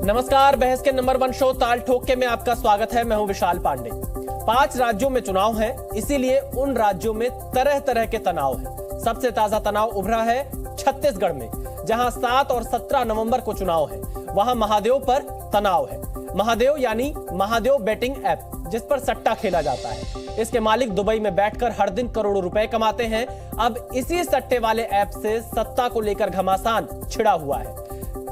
नमस्कार, बहस के नंबर 1 शो ताल ठोक के में आपका स्वागत है। मैं हूं विशाल पांडे। 5 राज्यों में चुनाव है, इसीलिए उन राज्यों में तरह तरह के तनाव है। सबसे ताजा तनाव उभरा है छत्तीसगढ़ में, जहां 7 और 17 नवंबर को चुनाव है। वहां महादेव पर तनाव है। महादेव यानी महादेव बेटिंग ऐप, जिस पर सट्टा खेला जाता है। इसके मालिक दुबई में बैठकर हर दिन करोड़ों रुपए कमाते हैं। अब इसी सट्टे वाले ऐप से सत्ता को लेकर घमासान छिड़ा हुआ है।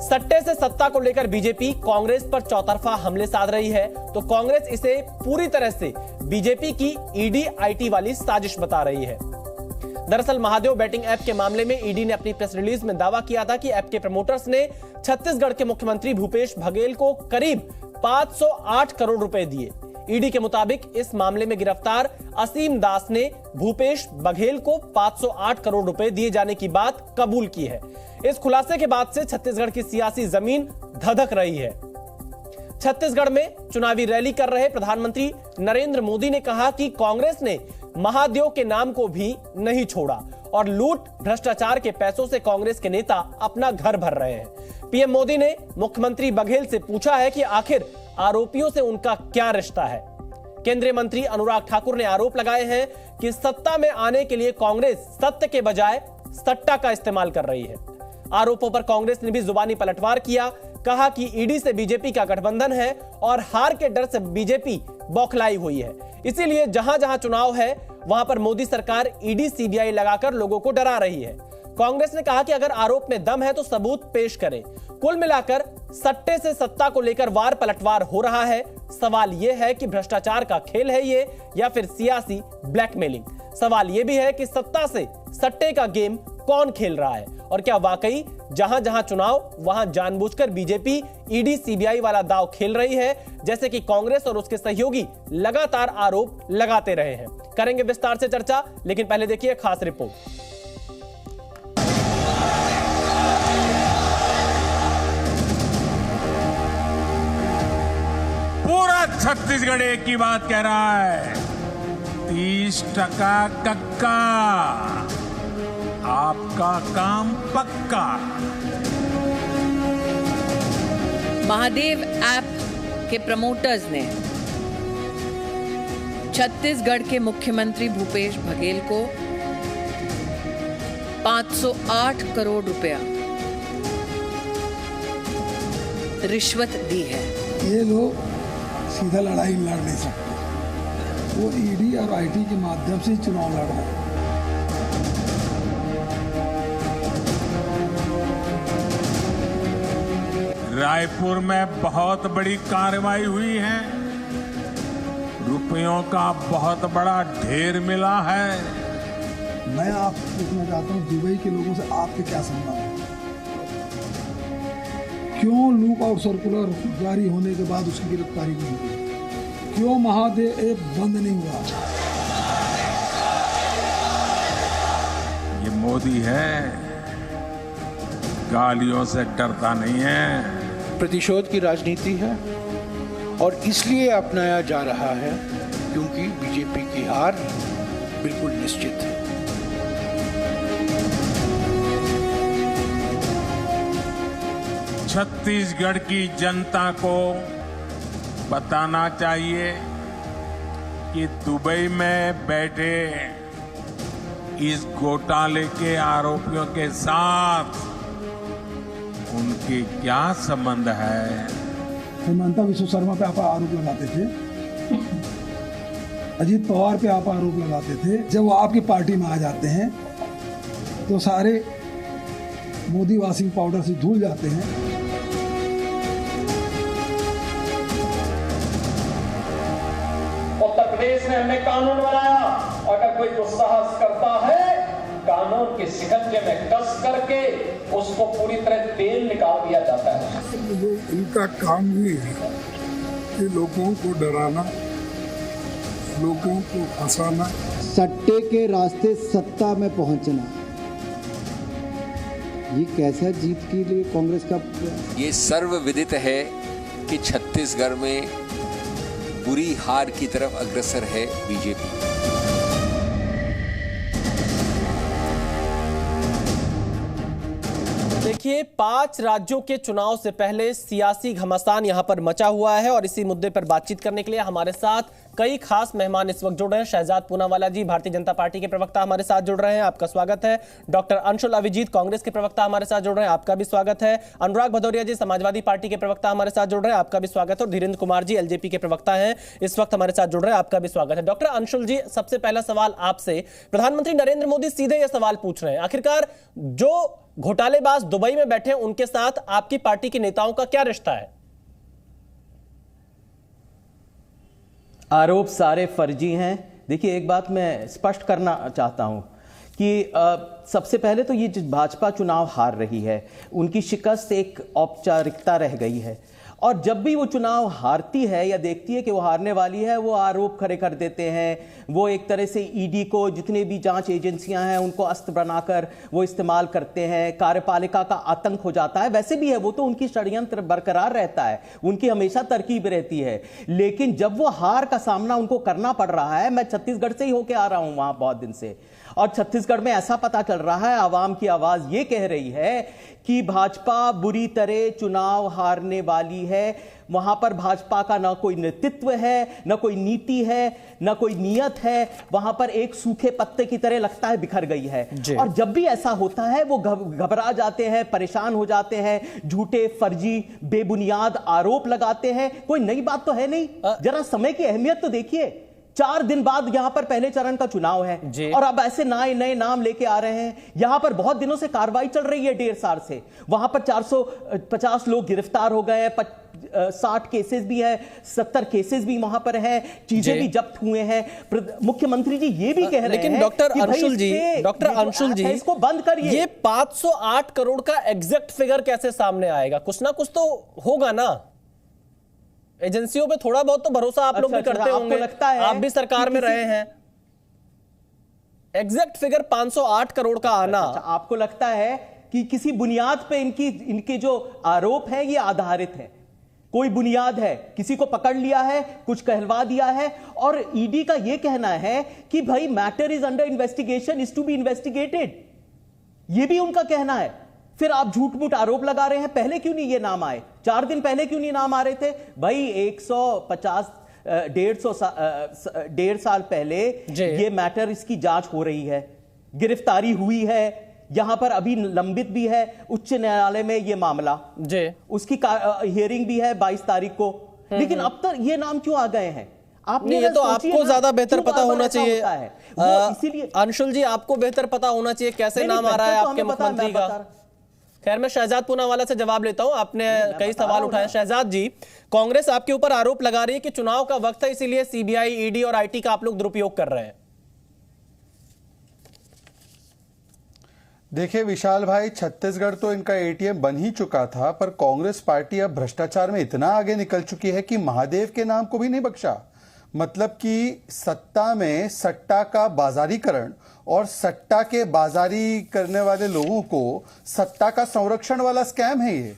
सट्टे से सत्ता को लेकर बीजेपी कांग्रेस पर चौतरफा हमले साध रही है, तो कांग्रेस इसे पूरी तरह से बीजेपी की ईडी आईटी वाली साजिश बता रही है। दरअसल महादेव बैटिंग ऐप के मामले में ईडी ने अपनी प्रेस रिलीज में दावा किया था कि ऐप के प्रमोटर्स ने छत्तीसगढ़ के मुख्यमंत्री भूपेश बघेल को करीब 508 करोड़ रुपए दिए। ईडी के मुताबिक इस मामले में गिरफ्तार असीम दास ने भूपेश बघेल को 508 करोड़ रुपए दिए जाने की बात कबूल की है। इस खुलासे के बाद से छत्तीसगढ़ की सियासी जमीन धधक रही है। छत्तीसगढ़ में चुनावी रैली कर रहे प्रधानमंत्री नरेंद्र मोदी ने कहा कि कांग्रेस ने महादेव के नाम को भी नहीं छोड़ा और लूट भ्रष्टाचार के पैसों से कांग्रेस के नेता अपना घर भर रहे हैं। पीएम मोदी ने मुख्यमंत्री बघेल से पूछा है कि आखिर आरोपियों से उनका क्या रिश्ता है। केंद्रीय मंत्री अनुराग ठाकुर ने आरोप लगाए हैं कि सत्ता में आने के लिए कांग्रेस सत्य के बजाय सट्टा का इस्तेमाल कर रही है। आरोपों पर कांग्रेस ने भी जुबानी पलटवार किया, कहा कि ईडी से बीजेपी का गठबंधन है और हार के डर से बीजेपी बौखलाई हुई है। इसीलिए जहां जहां चुनाव है वहां पर मोदी सरकार ईडी सीबीआई लगाकर लोगों को डरा रही है। कांग्रेस ने कहा कि अगर आरोप में दम है तो सबूत पेश करें। कुल मिलाकर सट्टे से सत्ता को लेकर वार पलटवार हो रहा है। सवाल यह है कि भ्रष्टाचार का खेल है ये या फिर सियासी ब्लैकमेलिंग। सवाल यह भी है कि सत्ता से सट्टे का गेम कौन खेल रहा है और क्या वाकई जहां जहां चुनाव वहां जानबूझकर बीजेपी ईडी सीबीआई वाला दाव खेल रही है, जैसे कि कांग्रेस और उसके सहयोगी लगातार आरोप लगाते रहे हैं। करेंगे विस्तार से चर्चा, लेकिन पहले देखिए खास रिपोर्ट। पूरा छत्तीसगढ़ एक ही बात कह रहा है, 30% कक्का, आपका काम पक्का। महादेव ऐप के प्रमोटर्स ने छत्तीसगढ़ के मुख्यमंत्री भूपेश बघेल को 508 करोड़ रुपया रिश्वत दी है। ये लोग सीधा लड़ाई लड़ नहीं सकते, वो ईडी और आईटी के माध्यम से चुनाव लड़ रहे हैं। रायपुर में बहुत बड़ी कार्रवाई हुई है, रुपयों का बहुत बड़ा ढेर मिला है। मैं आपसे पूछना चाहता हूँ, दुबई के लोगों से आपके क्या संबंध है? क्यों लुक आउट सर्कुलर जारी होने के बाद उसकी गिरफ्तारी नहीं हुई? क्यों महादेव ऐप बंद नहीं हुआ? ये मोदी है, गालियों से डरता नहीं है। प्रतिशोध की राजनीति है और इसलिए अपनाया जा रहा है क्योंकि बीजेपी की हार बिल्कुल निश्चित है। छत्तीसगढ़ की जनता को बताना चाहिए कि दुबई में बैठे इस घोटाले के आरोपियों के साथ उनके क्या संबंध है। हिमंता विश्व शर्मा पे आप आरोप लगाते थे, अजीत पवार पे आप आरोप लगाते थे। जब वो आपकी पार्टी में आ जाते हैं तो सारे मोदी वाशिंग पाउडर से धुल जाते हैं। उत्तर प्रदेश में हमने कानून बनाया, अगर कोई दुस्साहस करता है कानून के शिकंजे में कस करके उसको पूरी तरह तेल निकाल दिया जाता है। इनका काम ही है कि लोगों को डराना, लोगों को फंसाना, सट्टे के रास्ते सत्ता में पहुंचना, ये कैसा जीत के लिए कांग्रेस का? ये सर्वविदित है कि छत्तीसगढ़ में बुरी हार की तरफ अग्रसर है बीजेपी। देखिए, 5 राज्यों के चुनाव से पहले सियासी घमासान यहां पर मचा हुआ है और इसी मुद्दे पर बातचीत करने के लिए हमारे साथ कई खास मेहमान इस वक्त जुड़ रहे हैं। शहजाद पूनावाला जी, भारतीय जनता पार्टी के प्रवक्ता, हमारे साथ जुड़ रहे हैं, आपका स्वागत है। डॉक्टर अंशुल अभिजीत, कांग्रेस के प्रवक्ता, हमारे साथ जुड़ रहे हैं, आपका भी स्वागत है। अनुराग भदौरिया जी, समाजवादी पार्टी के प्रवक्ता, हमारे साथ जुड़ रहे हैं, आपका भी स्वागत है। और धीरेन्द्र कुमार जी, एलजेपी के प्रवक्ता हैं, इस वक्त हमारे साथ जुड़ रहे हैं, आपका भी स्वागत है। डॉक्टर अंशुल जी, सबसे पहला सवाल आपसे, प्रधानमंत्री नरेंद्र मोदी सीधे यह सवाल पूछ रहे हैं, आखिरकार जो घोटालेबाज दुबई में बैठे हैं उनके साथ आपकी पार्टी के नेताओं का क्या रिश्ता है? आरोप सारे फर्जी हैं। देखिए, एक बात मैं स्पष्ट करना चाहता हूं कि सबसे पहले तो ये भाजपा चुनाव हार रही है, उनकी शिकस्त एक औपचारिकता रह गई है, और जब भी वो चुनाव हारती है या देखती है कि वो हारने वाली है, वो आरोप खड़े कर देते हैं। वो एक तरह से ईडी को, जितने भी जांच एजेंसियां हैं, उनको अस्त्र बनाकर वो इस्तेमाल करते हैं। कार्यपालिका का आतंक हो जाता है। वैसे भी है, वो तो उनकी षड्यंत्र बरकरार रहता है, उनकी हमेशा तरकीब रहती है। लेकिन जब वो हार का सामना उनको करना पड़ रहा है, मैं छत्तीसगढ़ से ही होके आ रहा हूं वहां बहुत दिन से, और छत्तीसगढ़ में ऐसा पता चल रहा है, आवाम की आवाज ये कह रही है कि भाजपा बुरी तरह चुनाव हारने वाली है। वहां पर भाजपा का ना कोई नेतृत्व है, ना कोई नीति है, ना कोई नियत है। वहां पर एक सूखे पत्ते की तरह लगता है बिखर गई है। और जब भी ऐसा होता है, वो घबरा जाते हैं, परेशान हो जाते हैं, झूठे फर्जी बेबुनियाद आरोप लगाते हैं। कोई नई बात तो है नहीं। जरा समय की अहमियत तो देखिए, 4 दिन बाद यहां पर पहले चरण का चुनाव है और अब ऐसे नए नाम लेके आ रहे हैं। यहां पर बहुत दिनों से कार्रवाई चल रही है, 1.5 साल से। वहां पर 450 लोग गिरफ्तार हो गए हैं, 60 केसेस भी है, 70 केसेस भी वहां पर है, चीजें भी जब्त हुए हैं। मुख्यमंत्री जी ये भी कह रहे हैं, लेकिन डॉक्टर अंशुल जी इसको बंद करिए। ये 508 करोड़ का एग्जैक्ट फिगर कैसे सामने आएगा? कुछ ना कुछ तो होगा ना। एजेंसियों पे थोड़ा बहुत तो भरोसा आप लोग भी करते होंगे, लगता है आप भी सरकार में रहे हैं। एग्जैक्ट फिगर 508 करोड़ का आना, आपको लगता है कि किसी बुनियाद पे इनके जो आरोप है ये आधारित है? कोई बुनियाद है? किसी को पकड़ लिया है, कुछ कहलवा दिया है, और ईडी का यह कहना है कि भाई matter is under investigation, is to be investigated. यह भी उनका कहना है। फिर आप झूठ मूठ आरोप लगा रहे हैं। पहले क्यों नहीं ये नाम आए? 4 दिन पहले क्यों नहीं नाम आ रहे थे? भाई 150 साल पहले ये मैटर, इसकी जांच हो रही है, गिरफ्तारी हुई है, यहां पर अभी लंबित भी है उच्च न्यायालय में ये मामला, उसकी हियरिंग भी है 22 तारीख को। लेकिन अब तक ये नाम क्यों आ गए हैं? ये तो आपको ज्यादा बेहतर पता होना चाहिए। इसीलिए अंशुल जी, आपको बेहतर पता होना चाहिए कैसे नाम आ रहा है आपके मुख्यमंत्री का। खैर, मैं शहजाद पूनावाला से जवाब लेता हूं। आपने कई सवाल उठाए। शहजाद जी, कांग्रेस आपके ऊपर आरोप लगा रही है कि चुनाव का वक्त है, इसीलिए सीबीआई, ईडी और आईटी का आप लोग दुरुपयोग कर रहे हैं। देखिए विशाल भाई, छत्तीसगढ़ तो इनका एटीएम बन ही चुका था, पर कांग्रेस पार्टी अब भ्रष्टाचार में इतना आगे निकल चुकी है कि महादेव के नाम को भी नहीं बख्शा। मतलब कि सत्ता में सट्टा का बाजारीकरण और सट्टा के बाजारी करने वाले लोगों को सत्ता का संरक्षण वाला स्कैम है ये।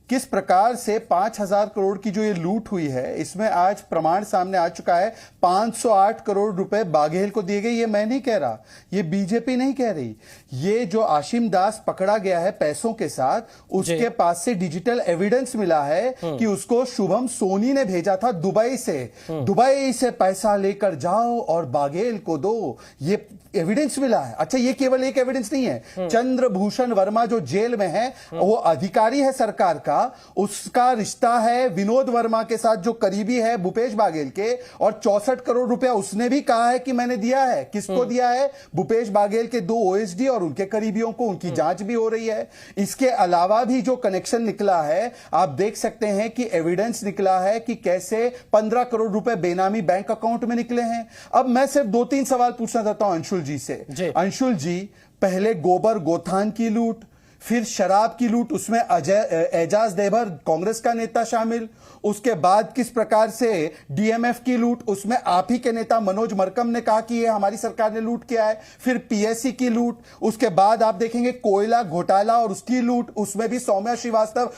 किस प्रकार से 5000 करोड़ की जो ये लूट हुई है, इसमें आज प्रमाण सामने आ चुका है। 508 करोड़ रुपए बाघेल को दिए गए। ये मैं नहीं कह रहा, ये बीजेपी नहीं कह रही। ये जो आशिम दास पकड़ा गया है पैसों के साथ, उसके पास से डिजिटल एविडेंस मिला है कि उसको शुभम सोनी ने भेजा था दुबई से। दुबई से पैसा लेकर जाओ और बाघेल को दो, ये एविडेंस मिला है। अच्छा, ये केवल एक एविडेंस नहीं है। चंद्रभूषण वर्मा जो जेल में है, वो अधिकारी है सरकार का, उसका रिश्ता है विनोद वर्मा के साथ जो करीबी है भूपेश बाघेल के, और 64 करोड़ रुपया उसने भी कहा है कि मैंने दिया है। किसको दिया है? भूपेश बाघेल के 2 ओएसडी और उनके करीबियों को। उनकी जांच भी हो रही है। इसके अलावा भी जो कनेक्शन निकला है, आप देख सकते हैं कि एविडेंस निकला है कि कैसे 15 करोड़ रुपए बेनामी बैंक अकाउंट में निकले हैं। अब मैं सिर्फ 2-3 सवाल पूछना चाहता हूं अंशुल जी से। अंशुल जी, पहले गोबर गोथान की लूट, फिर शराब की लूट, उसमें एजाज देवर कांग्रेस का नेता शामिल, उसके बाद किस प्रकार से डीएमएफ की लूट, उसमें आप ही के नेता मनोज मरकम ने कहा कि ये हमारी सरकार ने लूट किया है, फिर पीएससी की लूट, उसके बाद आप देखेंगे कोयला घोटाला और उसकी लूट, उसमें भी सौम्या श्रीवास्तव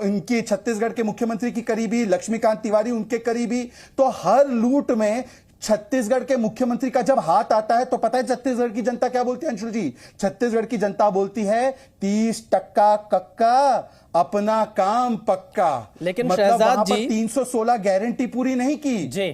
इनकी छत्तीसगढ़ के मुख्यमंत्री की करीबी, लक्ष्मीकांत तिवारी उनके करीबी। तो हर लूट में छत्तीसगढ़ के मुख्यमंत्री का जब हाथ आता है तो पता है छत्तीसगढ़ की जनता क्या बोलती है अंशुल जी? छत्तीसगढ़ की जनता बोलती है 30% कक्का, अपना काम पक्का। लेकिन मतलब शहजाद वहां पर जी 316 गारंटी पूरी नहीं की जी।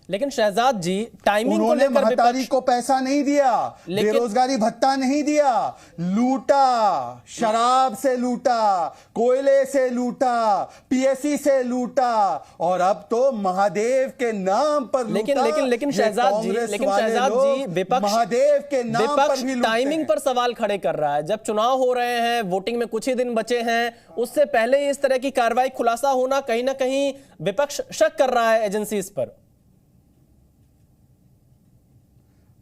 लेकिन शहजाद जी टाइमिंग को उन्होंने लेकर महतारी को पैसा नहीं दिया, बेरोजगारी भत्ता नहीं दिया, लूटा, शराब से लूटा, कोयले से लूटा, पीएससी से लूटा, और अब तो महादेव के नाम पर लेकिन शहजाद जी विपक्ष महादेव के नाम पर भी टाइमिंग पर सवाल खड़े कर रहा है। जब चुनाव हो रहे हैं, वोटिंग में कुछ ही दिन बचे हैं, उससे पहले इस तरह की कार्रवाई खुलासा होना कहीं ना कहीं विपक्ष शक कर रहा है एजेंसीज पर।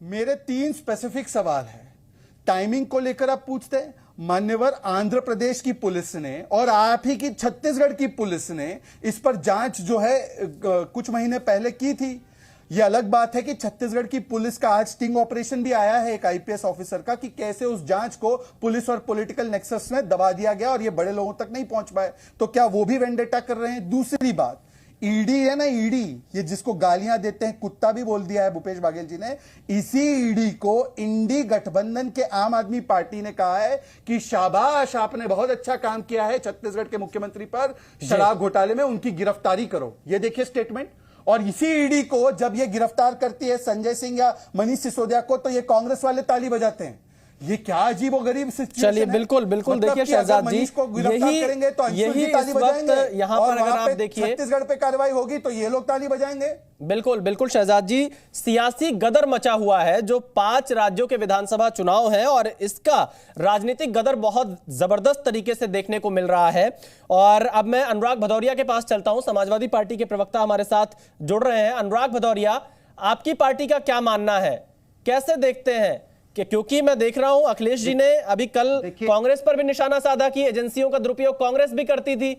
मेरे 3 स्पेसिफिक सवाल है। टाइमिंग को लेकर आप पूछते हैं, मान्यवर आंध्र प्रदेश की पुलिस ने और आप ही की छत्तीसगढ़ की पुलिस ने इस पर जांच जो है कुछ महीने पहले की थी। यह अलग बात है कि छत्तीसगढ़ की पुलिस का आज स्टिंग ऑपरेशन भी आया है एक आईपीएस ऑफिसर का, कि कैसे उस जांच को पुलिस और पॉलिटिकल नेक्सस में दबा दिया गया और ये बड़े लोगों तक नहीं पहुंच पाए। तो क्या वो भी वेंडेटा कर रहे हैं? दूसरी बात, ईडी है ना, ईडी, ये जिसको गालियां देते हैं, कुत्ता भी बोल दिया है भूपेश बघेल जी ने, इसी ईडी को इंडी गठबंधन के आम आदमी पार्टी ने कहा है कि शाबाश, आपने बहुत अच्छा काम किया है छत्तीसगढ़ के मुख्यमंत्री पर शराब घोटाले में, उनकी गिरफ्तारी करो। ये देखिए स्टेटमेंट। और इसी ईडी को जब ये गिरफ्तार करती है संजय सिंह या मनीष सिसोदिया को, तो ये कांग्रेस वाले ताली बजाते हैं। ये क्या अजीब और गरीब सिचुएशन है। चलिए बिल्कुल बिल्कुल, मतलब देखिए शहजाद जी, करेंगे तो यही इस वक्त यहाँ पर अगर आप देखिए छत्तीसगढ़ पे कार्रवाई होगी तो ये लोग ताली बजाएंगे। बिल्कुल बिल्कुल शहजाद जी, सियासी गदर मचा हुआ है जो 5 राज्यों के विधानसभा चुनाव हैं, और इसका राजनीतिक गदर बहुत जबरदस्त तरीके से देखने को मिल रहा है। और अब मैं अनुराग भदौरिया के पास चलता हूं, समाजवादी पार्टी के प्रवक्ता हमारे साथ जुड़ रहे हैं। अनुराग भदौरिया, आपकी पार्टी का क्या मानना है, कैसे देखते हैं कि, क्योंकि मैं देख रहा हूं अखिलेश जी ने अभी कल कांग्रेस पर भी निशाना साधा कि एजेंसियों का दुरुपयोग कांग्रेस भी करती थी,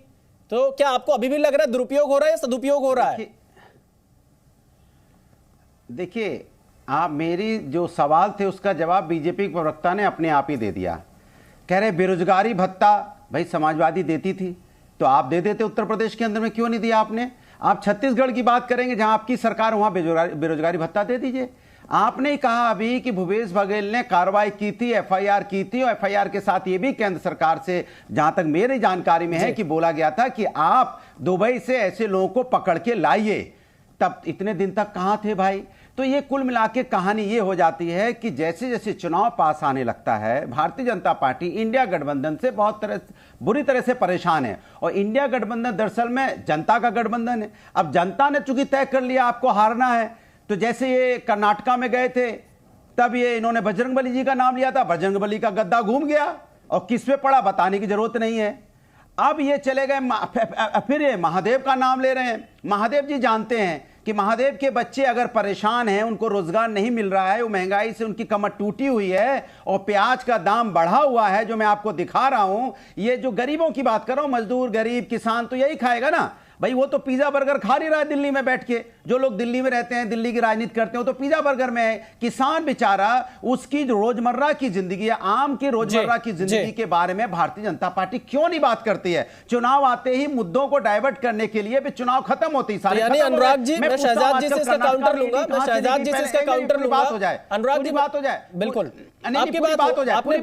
तो क्या आपको अभी भी लग रहा है दुरुपयोग हो रहा है या सदुपयोग हो रहा है? देखिए, आप मेरी जो सवाल थे उसका जवाब बीजेपी के प्रवक्ता ने अपने आप ही दे दिया। कह रहे बेरोजगारी भत्ता भाई समाजवादी देती थी तो आप दे देते, उत्तर प्रदेश के अंदर में क्यों नहीं दिया आपने? आप छत्तीसगढ़ की बात करेंगे जहां आपकी सरकार, वहां बेरोजगारी भत्ता दे दीजिए। आपने कहा अभी कि भूपेश बघेल ने कार्रवाई की थी, एफआईआर की थी, और एफआईआर के साथ ये भी केंद्र सरकार से जहां तक मेरी जानकारी में है कि बोला गया था कि आप दुबई से ऐसे लोगों को पकड़ के लाइए। तब इतने दिन तक कहां थे भाई? तो ये कुल मिला के कहानी ये हो जाती है कि जैसे जैसे चुनाव पास आने लगता है, भारतीय जनता पार्टी इंडिया गठबंधन से बहुत बुरी तरह से परेशान है। और इंडिया गठबंधन दरअसल में जनता का गठबंधन है। अब जनता ने चूंकि तय कर लिया आपको हारना है, तो जैसे ये कर्नाटका में गए थे तब ये इन्होंने बजरंगबली जी का नाम लिया था, बजरंगबली का गद्दा घूम गया और किस पे पड़ा बताने की जरूरत नहीं है। अब ये चले गए फिर ये महादेव का नाम ले रहे हैं। महादेव जी जानते हैं कि महादेव के बच्चे अगर परेशान हैं, उनको रोजगार नहीं मिल रहा है, वो महंगाई से उनकी कमर टूटी हुई है और प्याज का दाम बढ़ा हुआ है, जो मैं आपको दिखा रहा हूं। ये जो गरीबों की बात कर रहा हूं, मजदूर गरीब किसान तो यही खाएगा ना भाई। वो तो पिज्जा बर्गर खा नहीं रहा है दिल्ली में बैठ के। जो लोग दिल्ली में रहते हैं, दिल्ली की राजनीति करते हैं, तो पिज्जा बर्गर में है। किसान बेचारा, उसकी जो रोजमर्रा की जिंदगी है, आम की रोजमर्रा की जिंदगी के बारे में भारतीय जनता पार्टी क्यों नहीं बात करती है? चुनाव आते ही मुद्दों को डाइवर्ट करने के लिए भी चुनाव खत्म होती सारी। अनुराग जी, मैं शहजाद जी से इसका काउंटर लूंगा, मैं शहजाद जी से इसका काउंटर लूंगा। बात हो जाए, अनुराग जी बात हो जाए, बिल्कुल आपकी बात हो जाए, पूरी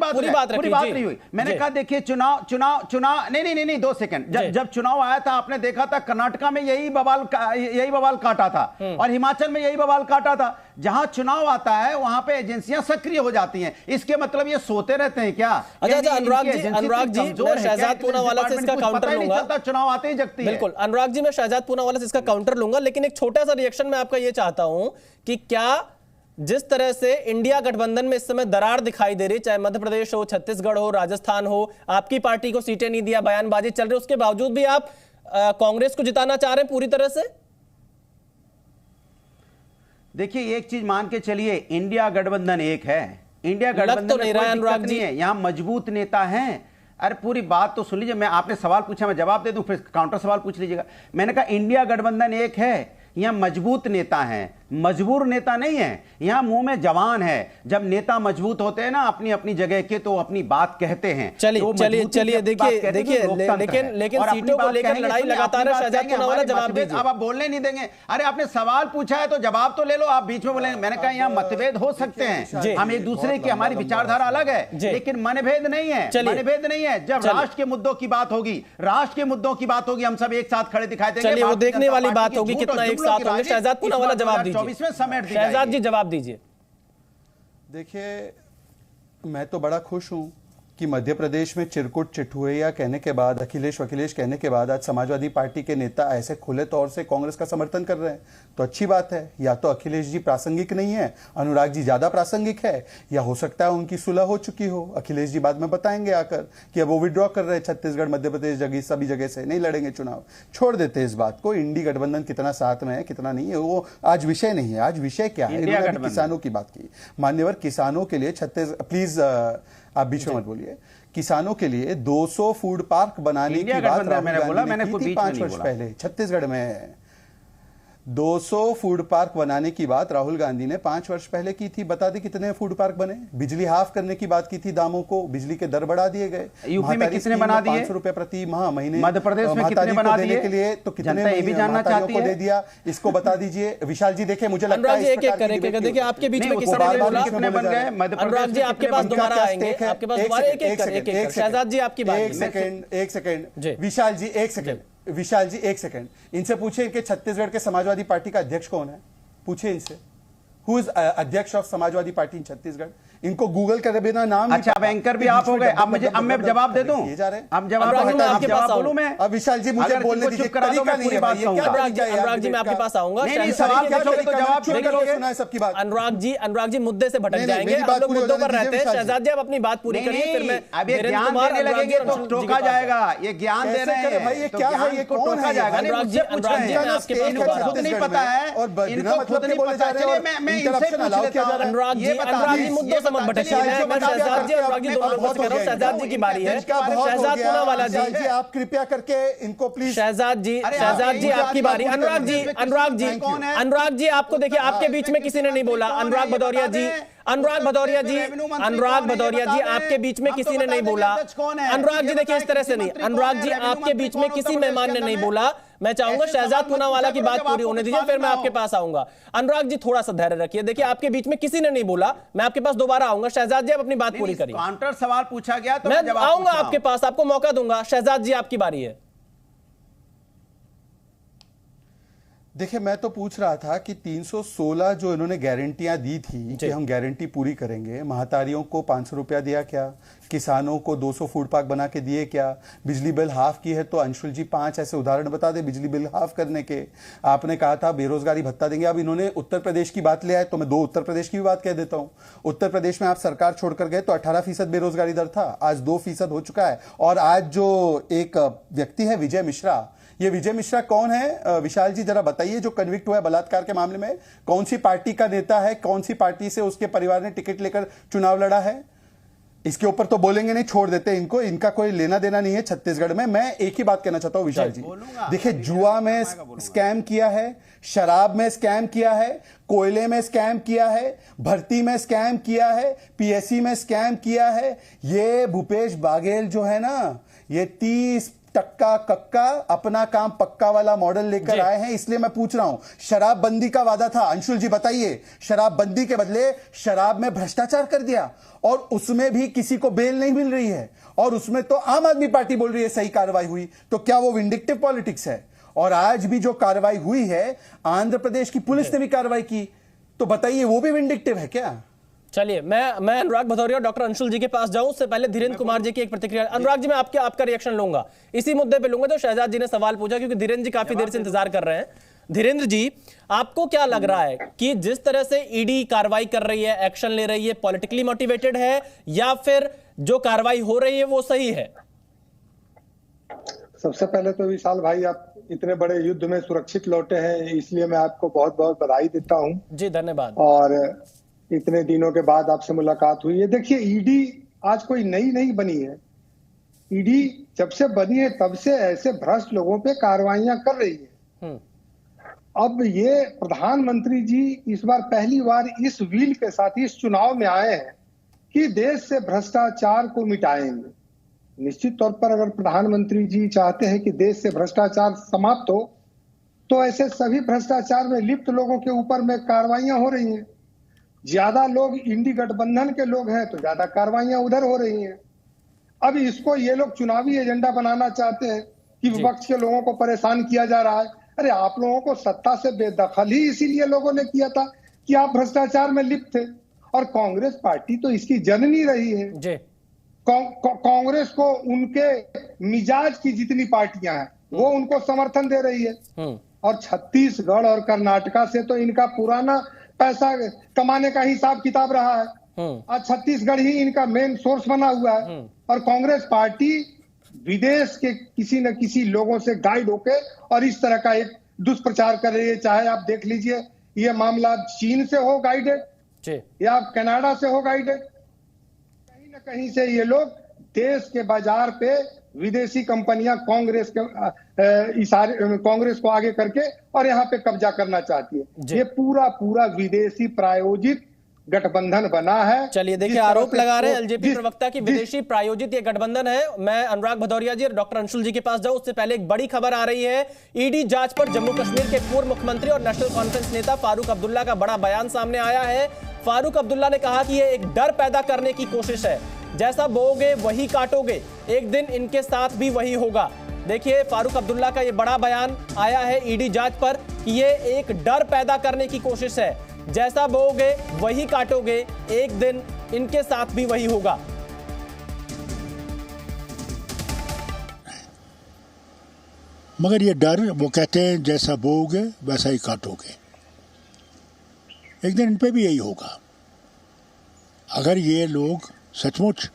बात नहीं हुई। मैंने कहा देखिए चुनाव नहीं 2 सेकंड। जब चुनाव आया था आपने देखा था कर्नाटका में यही बवाल काटा था और हिमाचल में यही बवाल काटा था। जहां चुनाव आता है वहां पे एजेंसियां सक्रिय हो जाती हैं। इसके मतलब ये सोते रहते हैं क्या? अच्छा अनुराग जी मैं शहजाद पूनावाला से इसका काउंटर लूंगा। चुनाव आते ही जगती है। बिल्कुल अनुराग जी, मैं शहजाद पूनावाला से इसका काउंटर लूंगा, लेकिन एक छोटा सा रिएक्शन मैं आपका ये चाहता हूं कि क्या जिस तरह से इंडिया गठबंधन में इस समय दरार दिखाई दे रही, चाहे मध्य प्रदेश हो, छत्तीसगढ़ हो, राजस्थान हो, आपकी पार्टी को सीटें नहीं दिया, बयानबाजी चल रही, उसके बावजूद भी आप कांग्रेस को जिताना चाह रहे हैं पूरी तरह से? देखिए एक चीज मान के चलिए, इंडिया गठबंधन एक है, इंडिया गठबंधन तो नहीं रहा है अनुराग जी, यहां मजबूत नेता हैं। अरे पूरी बात तो सुन लीजिए, मैं आपने सवाल पूछा मैं जवाब दे दूं, फिर काउंटर सवाल पूछ लीजिएगा। मैंने कहा इंडिया गठबंधन एक है, यहां मजबूत नेता हैं, मजबूर नेता नहीं है, यहाँ मुंह में जवान है। जब नेता मजबूत होते हैं ना अपनी अपनी जगह के, तो अपनी बात कहते हैं। चलिए देखिए लेकिन सीटों को लेकर लड़ाई लगातार है। शहजाद पूनावाला जवाब दीजिए। अब आप बोलने नहीं देंगे। अरे आपने सवाल पूछा है तो जवाब तो ले लो, आप बीच में बोलेंगे। मैंने कहा यहाँ मतभेद हो सकते हैं, हम एक दूसरे की, हमारी विचारधारा अलग है, लेकिन मनभेद नहीं है। मनभेद नहीं है। जब राष्ट्र के मुद्दों की बात होगी, राष्ट्र के मुद्दों की बात होगी, हम सब एक साथ खड़े दिखाई देंगे। चलिए वो देखने वाली बात होगी कितना एक साथ होंगे। शहजाद पूनावाला जवाब दीजिए। 24वें समेट दी शहजाद जी जवाब दीजिए। देखिए, मैं तो बड़ा खुश हूं कि मध्य प्रदेश में चिरकुट चिठुएया कहने के बाद, अखिलेश वखिलेश कहने के बाद आज समाजवादी पार्टी के नेता ऐसे खुले तौर से कांग्रेस का समर्थन कर रहे हैं, तो अच्छी बात है। या तो अखिलेश जी प्रासंगिक नहीं है, अनुराग जी ज्यादा प्रासंगिक है, या हो सकता है उनकी सुलह हो चुकी हो। अखिलेश जी बाद में बताएंगे आकर कि अब वो विड्रॉ कर रहे हैं, छत्तीसगढ़ मध्य प्रदेश जगह सभी जगह से नहीं लड़ेंगे चुनाव। छोड़ देते हैं इस बात को। इंडी गठबंधन कितना साथ में है कितना नहीं है वो आज विषय नहीं है। आज विषय क्या है? इन्होंने किसानों की बात की। मान्यवर, किसानों के लिए प्लीज आप बीच में मत बोलिए। किसानों के लिए 200 फूड पार्क बनाने की बात राहुल गांधी ने की थी 5 वर्ष पहले छत्तीसगढ़ में। 200 फूड पार्क बनाने की बात राहुल गांधी ने 5 वर्ष पहले की थी। बता दें कितने फूड पार्क बने? बिजली हाफ करने की बात की थी, दामों को, बिजली के दर बढ़ा दिए गए। यूपी में कितने बना दिए? 500 रुपए प्रति माह महीने। मध्य प्रदेश में कितने बना दिए के लिए? तो कितने ये भी जानना चाहती है। दे दिया, इसको बता दीजिए। विशाल जी देखिए, मुझे लगता है देखिए आपके बीच में किसी ने कितने बन गए? अनुराग जी आपके पास दोबारा आएंगे, आपके पास दोबारा एक शहजाद जी आपकी बात। एक सेकंड विशाल जी, एक सेकंड विशाल जी, एक सेकंड। इनसे पूछे कि छत्तीसगढ़ के समाजवादी पार्टी का अध्यक्ष कौन है? पूछे इनसे, हु इज अध्यक्ष ऑफ समाजवादी पार्टी इन छत्तीसगढ़। इनको गूगल करे बिना नाम। अच्छा, अब एंकर भी आप हो गए। अब मुझे, अब मैं जवाब दे दूं। अब जवाब बोलूं मैं? अब विशाल जी मुझे बोलने दीजिए। तरीका नहीं है बात कहूंगा। अनुराग जी मैं आपके पास आऊंगा। सवाल पूछोगे तो जवाब करोगे। सुना है सबकी बात। अनुराग जी मुद्दे से भटक जाएंगे। हम लोग मुद्दों पर रहते हैं। शहजाद जी आप अपनी बात पूरी करिए, फिर मैं अब ये ज्ञान देने लगेंगे तो टोका जाएगा। ये ज्ञान दे रहे हैं भाई, ये क्या है? ये को टोका जाएगा। अनुराग जी आपके पास खुद नहीं पता है और इनको खुद नहीं पता। चलिए मैं इनसे पूछ लेता हूं। अनुराग जी मुद्दों से मत भटकिए। मैं शहजाद जी अनुराग जी दोनों लोगों से कह रहा हूं। शहजाद जी की बारी है। शहजाद पूनावाला जी आप कृपया करके इनको प्लीज। शहजाद जी आपकी बारी। अनुराग जी आपको देखिए, आपके बीच में किसी ने नहीं बोला। अनुराग भदौरिया जी आपके बीच में किसी ने नहीं बोला। अनुराग जी देखिए, इस तरह से नहीं। अनुराग जी आपके बीच में किसी मेहमान ने नहीं बोला। मैं चाहूंगा शहजाद पूनावाला की बात पूरी होने दीजिए, फिर मैं आपके पास आऊंगा। अनुराग जी थोड़ा सा धैर्य रखिए। देखिए आपके बीच में किसी ने नहीं बोला, मैं आपके पास दोबारा आऊंगा। शहजाद जी आप अपनी बात पूरी करिए। काउंटर सवाल पूछा गया तो मैं आऊंगा आपके पास, आपको मौका दूंगा। शहजाद जी आपकी बारी है। देखिए, मैं तो पूछ रहा था कि 316 जो इन्होंने गारंटियां दी थी कि हम गारंटी पूरी करेंगे, महातारियों को 500 रुपया दिया क्या? किसानों को 200 फूड पार्क बना के दिए क्या? बिजली बिल हाफ की है तो अंशुल जी 5 ऐसे उदाहरण बता दे बिजली बिल हाफ करने के। आपने कहा था बेरोजगारी भत्ता देंगे। अब इन्होंने उत्तर प्रदेश की बात ले आए तो मैं 2 उत्तर प्रदेश की भी बात कह देता हूं। उत्तर प्रदेश में आप सरकार छोड़कर गए तो 18% बेरोजगारी दर था, आज 2% हो चुका है। और आज जो एक व्यक्ति है विजय मिश्रा, ये विजय मिश्रा कौन है? विशाल जी जरा बताइए, जो कन्विक्ट हुआ है बलात्कार के मामले में, कौन सी पार्टी का नेता है? कौन सी पार्टी से उसके परिवार ने टिकट लेकर चुनाव लड़ा है? इसके ऊपर तो बोलेंगे नहीं, छोड़ देते इनको, इनका कोई लेना देना नहीं है छत्तीसगढ़ में। मैं एक ही बात कहना चाहता हूं विशाल जी, देखिए जुआ में स्कैम किया है, शराब में स्कैम किया है, कोयले में स्कैम किया है, भर्ती में स्कैम किया है, पीएससी में स्कैम किया है। ये भूपेश बाघेल जो है ना, ये 30 टक्का कक्का अपना काम पक्का वाला मॉडल लेकर आए हैं। इसलिए मैं पूछ रहा हूं, शराबबंदी का वादा था, अंशुल जी बताइए, शराबबंदी के बदले शराब में भ्रष्टाचार कर दिया और उसमें भी किसी को बेल नहीं मिल रही है, और उसमें तो आम आदमी पार्टी बोल रही है सही कार्रवाई हुई। तो क्या वो विंडिक्टिव पॉलिटिक्स है? और आज भी जो कार्रवाई हुई है, आंध्र प्रदेश की पुलिस ने भी कार्रवाई की, तो बताइए वो भी विंडिक्टिव है क्या? चलिए मैं अनुराग भदौरिया और डॉक्टर अंशुल जी के पास जाऊं, उससे पहले धीरेन्द्र कुमार जी की एक प्रतिक्रिया। अनुराग जी मैं आपका रिएक्शन लूंगा, इसी मुद्दे पे लूंगा जो शहजाद जी ने सवाल पूछा, क्योंकि धीरेन्द्र जी काफी देर से इंतजार कर रहे हैं। धीरेन्द्र जी, आपको क्या लग रहा है कि जिस तरह से ईडी कार्रवाई कर रही है, एक्शन ले रही है, पॉलिटिकली मोटिवेटेड है या फिर जो कार्रवाई हो रही है वो सही है? सबसे पहले तो विशाल भाई, आप इतने बड़े युद्ध में सुरक्षित लौटे हैं, इसलिए मैं आपको बहुत बहुत बधाई देता हूं। जी धन्यवाद। और इतने दिनों के बाद आपसे मुलाकात हुई है। देखिए, ईडी आज कोई नई नहीं बनी है। ईडी जब से बनी है तब से ऐसे भ्रष्ट लोगों पे कार्रवाइयां कर रही है। अब ये प्रधानमंत्री जी इस बार पहली बार इस व्हील के साथ इस चुनाव में आए हैं कि देश से भ्रष्टाचार को मिटाएंगे। निश्चित तौर पर अगर प्रधानमंत्री जी चाहते हैं कि देश से भ्रष्टाचार समाप्त हो, तो ऐसे सभी भ्रष्टाचार में लिप्त लोगों के ऊपर में कार्रवाइयां हो रही हैं। ज्यादा लोग इंडी गठबंधन के लोग हैं तो ज्यादा कार्रवाइयां उधर हो रही हैं। अब इसको ये लोग चुनावी एजेंडा बनाना चाहते हैं कि विपक्ष के लोगों को परेशान किया जा रहा है। अरे आप लोगों को सत्ता से बेदखल ही इसीलिए लोगों ने किया था कि आप भ्रष्टाचार में लिप्त थे, और कांग्रेस पार्टी तो इसकी जननी रही है। कांग्रेस को उनके मिजाज की जितनी पार्टियां हैं वो उनको समर्थन दे रही है। और छत्तीसगढ़ और कर्नाटका से तो इनका पुराना पैसा कमाने का हिसाब किताब रहा है। आज छत्तीसगढ़ ही इनका मेन सोर्स बना हुआ है। और कांग्रेस पार्टी विदेश के किसी न किसी लोगों से गाइड होके और इस तरह का एक दुष्प्रचार कर रही है। चाहे आप देख लीजिए ये मामला चीन से हो गाइडेड या कनाडा से हो गाइडेड, कहीं न कहीं से ये लोग देश के बाजार पे विदेशी कंपनियां कांग्रेस के इशारे कांग्रेस को आगे करके और यहाँ पे कब्जा करना चाहती है। ये पूरा विदेशी प्रायोजित गठबंधन बना है। चलिए देखिए, आरोप लगा रहे हैं एलजेपी प्रवक्ता की विदेशी प्रायोजित ये गठबंधन है। मैं अनुराग भदौरिया जी और डॉक्टर अंशुल जी के पास जाऊं उससे पहले एक बड़ी खबर आ रही है। ईडी जांच पर जम्मू कश्मीर के पूर्व मुख्यमंत्री और नेशनल कॉन्फ्रेंस नेता फारूक अब्दुल्ला का बड़ा बयान सामने आया है। फारूक अब्दुल्ला ने कहा कि यह एक डर पैदा करने की कोशिश है, जैसा बोओगे वही काटोगे, एक दिन इनके साथ भी वही होगा। देखिए फारूक अब्दुल्ला का ये बड़ा बयान आया है ईडी जांच पर कि ये एक डर पैदा करने की कोशिश है, जैसा बोओगे वही काटोगे, एक दिन इनके साथ भी वही होगा। मगर ये डर, वो कहते हैं जैसा बोओगे वैसा ही काटोगे, एक दिन इन पे भी यही होगा। अगर ये लोग सचमुच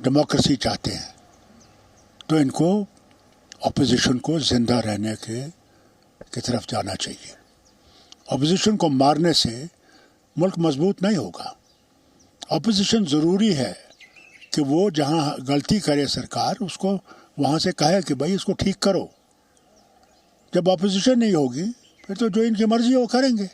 डेमोक्रेसी चाहते हैं तो इनको ऑपोजिशन को जिंदा रहने की तरफ जाना चाहिए। ऑपोजिशन को मारने से मुल्क मजबूत नहीं होगा। ऑपोजिशन ज़रूरी है कि वो जहां गलती करे सरकार, उसको वहां से कहे कि भाई इसको ठीक करो। जब ऑपोजिशन नहीं होगी फिर तो जो इनकी मर्जी है वो करेंगे।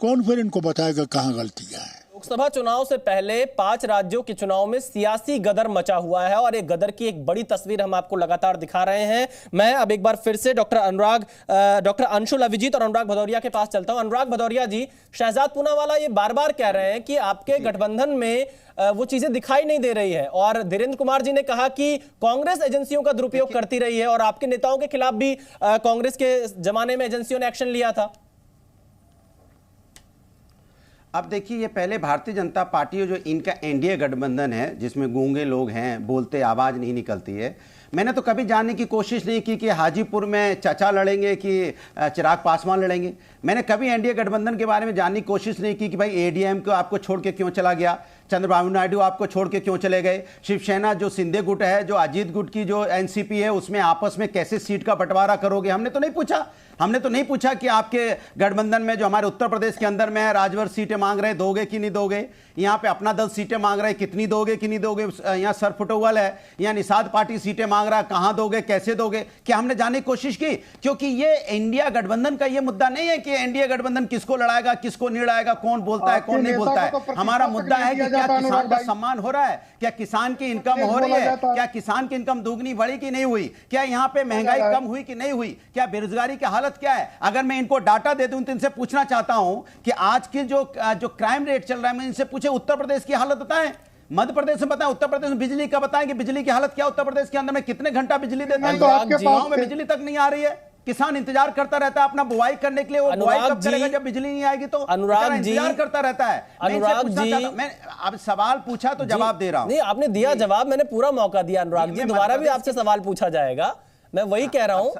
कौन फिर इनको बताएगा कहाँ गलतियां हैं। लोकसभा चुनाव से पहले 5 राज्यों के चुनाव में सियासी गदर मचा हुआ है और एक गदर की एक बड़ी तस्वीर हम आपको लगातार दिखा रहे हैं। मैं अब एक बार फिर से डॉक्टर अंशुल अभिजीत और अनुराग भदौरिया के पास चलता हूं। अनुराग भदौरिया जी, शहजाद पूनावाला ये बार बार कह रहे हैं कि आपके गठबंधन में वो चीजें दिखाई नहीं दे रही है, और धीरेन्द्र कुमार जी ने कहा कि कांग्रेस एजेंसियों का दुरुपयोग करती रही है और आपके नेताओं के खिलाफ भी कांग्रेस के जमाने में एजेंसियों ने एक्शन लिया था। अब देखिए, ये पहले भारतीय जनता पार्टी जो इनका एनडीए गठबंधन है जिसमें गूंगे लोग हैं, बोलते आवाज नहीं निकलती है, मैंने तो कभी जानने की कोशिश नहीं की कि हाजीपुर में चाचा लड़ेंगे कि चिराग पासवान लड़ेंगे। मैंने कभी एनडीए गठबंधन के बारे में जानने की कोशिश नहीं की कि भाई एडीएम को आपको छोड़ के क्यों चला गया, चंद्रबाबू नायडू आपको छोड़ के क्यों चले गए, शिवसेना जो सिंधे गुट है, जो अजीत गुट की जो एनसीपी है, उसमें आपस में कैसे सीट का बंटवारा करोगे, हमने तो नहीं पूछा। हमने तो नहीं पूछा कि आपके गठबंधन में जो हमारे उत्तर प्रदेश के अंदर में है, राजभर सीटें मांग रहे, दोगे कि नहीं दोगे, यहाँ पे अपना दल सीटें मांग रहे, कितनी दोगे कि नहीं दोगे, यहाँ सर फुटोवल है, यहाँ निषाद पार्टी सीटें मांग रहा है, कहां दोगे, कैसे दोगे, क्या हमने जानने की कोशिश की? क्योंकि ये इंडिया गठबंधन का ये मुद्दा नहीं है कि एनडीए गठबंधन किसको लड़ाएगा, किसको नहीं लड़ाएगा, कौन बोलता है, कौन नहीं बोलता है। हमारा मुद्दा है कि क्या किसान का सम्मान हो रहा है, क्या किसान की इनकम हो रही है, क्या किसान की इनकम दुगनी बढ़ी कि नहीं हुई, क्या यहाँ पे महंगाई कम हुई कि नहीं हुई, क्या बेरोजगारी की हालत क्या है। अगर मैं इनको डाटा दे दूं तो इनसे पूछना चाहता हूं कि आज की जो क्राइम रेट चल रहा है, मैं इनसे पूछे उत्तर प्रदेश की हालत बताएं, मध्य प्रदेश में बताएं, उत्तर प्रदेश में बिजली का बताएं कि बिजली की हालत क्या, उत्तर प्रदेश के अंदर में कितने घंटा बिजली देते हैं, गांव में बिजली तक नहीं आ रही है, किसान इंतजार करता रहता है अपना बुआई करने के लिए, वो बुआई कब करेगा जब बिजली नहीं आएगी, तो इंतजार करता रहता है। अनुराग जी, मैं अब सवाल पूछा तो जवाब दे रहा हूं। नहीं, आपने दिया जवाब, मैंने पूरा मौका दिया अनुराग जी, दोबारा भी आपसे सवाल पूछा जाएगा। मैं वही कह रहा हूं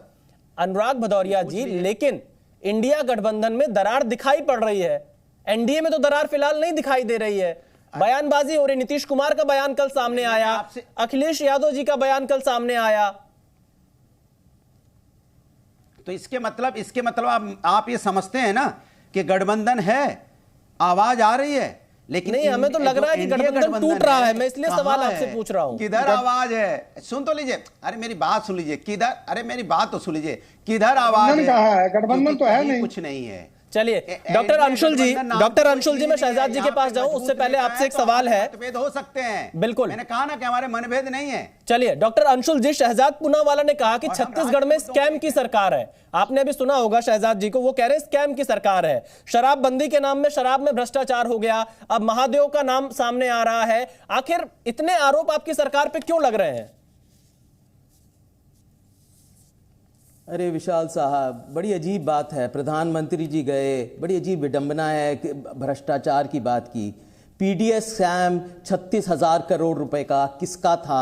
अनुराग भदौरिया जी, लेकिन इंडिया गठबंधन में दरार दिखाई पड़ रही है, एनडीए में तो दरार फिलहाल नहीं दिखाई दे रही है। बयानबाजी हो रही, नीतीश कुमार का बयान कल सामने आया, अखिलेश यादव जी का बयान कल सामने आया, तो इसके मतलब आप ये समझते हैं ना कि गठबंधन है, आवाज आ रही है, लेकिन नहीं, हमें तो लग रहा है कि गठबंधन टूट रहा है। मैं इसलिए सवाल आपसे पूछ रहा हूं। किधर आवाज है? सुन तो लीजिए, अरे मेरी बात सुन लीजिए। किधर, अरे मेरी बात तो सुन लीजिए, किधर आवाज है? गठबंधन तो है नहीं, कुछ नहीं है। चलिए डॉक्टर अंशुल जी, मैं शहजाद जी के पास जाऊं उससे पहले आपसे एक सवाल है। मतभेद हो सकते हैं, बिल्कुल, मैंने कहा ना कि हमारे मनभेद नहीं है। चलिए डॉक्टर अंशुल जी, शहजाद पूनावाला ने कहा कि छत्तीसगढ़ में स्कैम की सरकार है। आपने अभी सुना होगा शहजाद जी को, वो कह रहे हैं स्कैम की सरकार है। शराबबंदी के नाम में शराब में भ्रष्टाचार हो गया, अब महादेव का नाम सामने आ रहा है। आखिर इतने आरोप आपकी सरकार पे क्यों लग रहे हैं? अरे विशाल साहब, बड़ी अजीब बात है। प्रधानमंत्री जी गए, बड़ी अजीब विडंबना है कि भ्रष्टाचार की बात की। पीडीएस स्कैम 36,000 करोड़ रुपए का किसका था?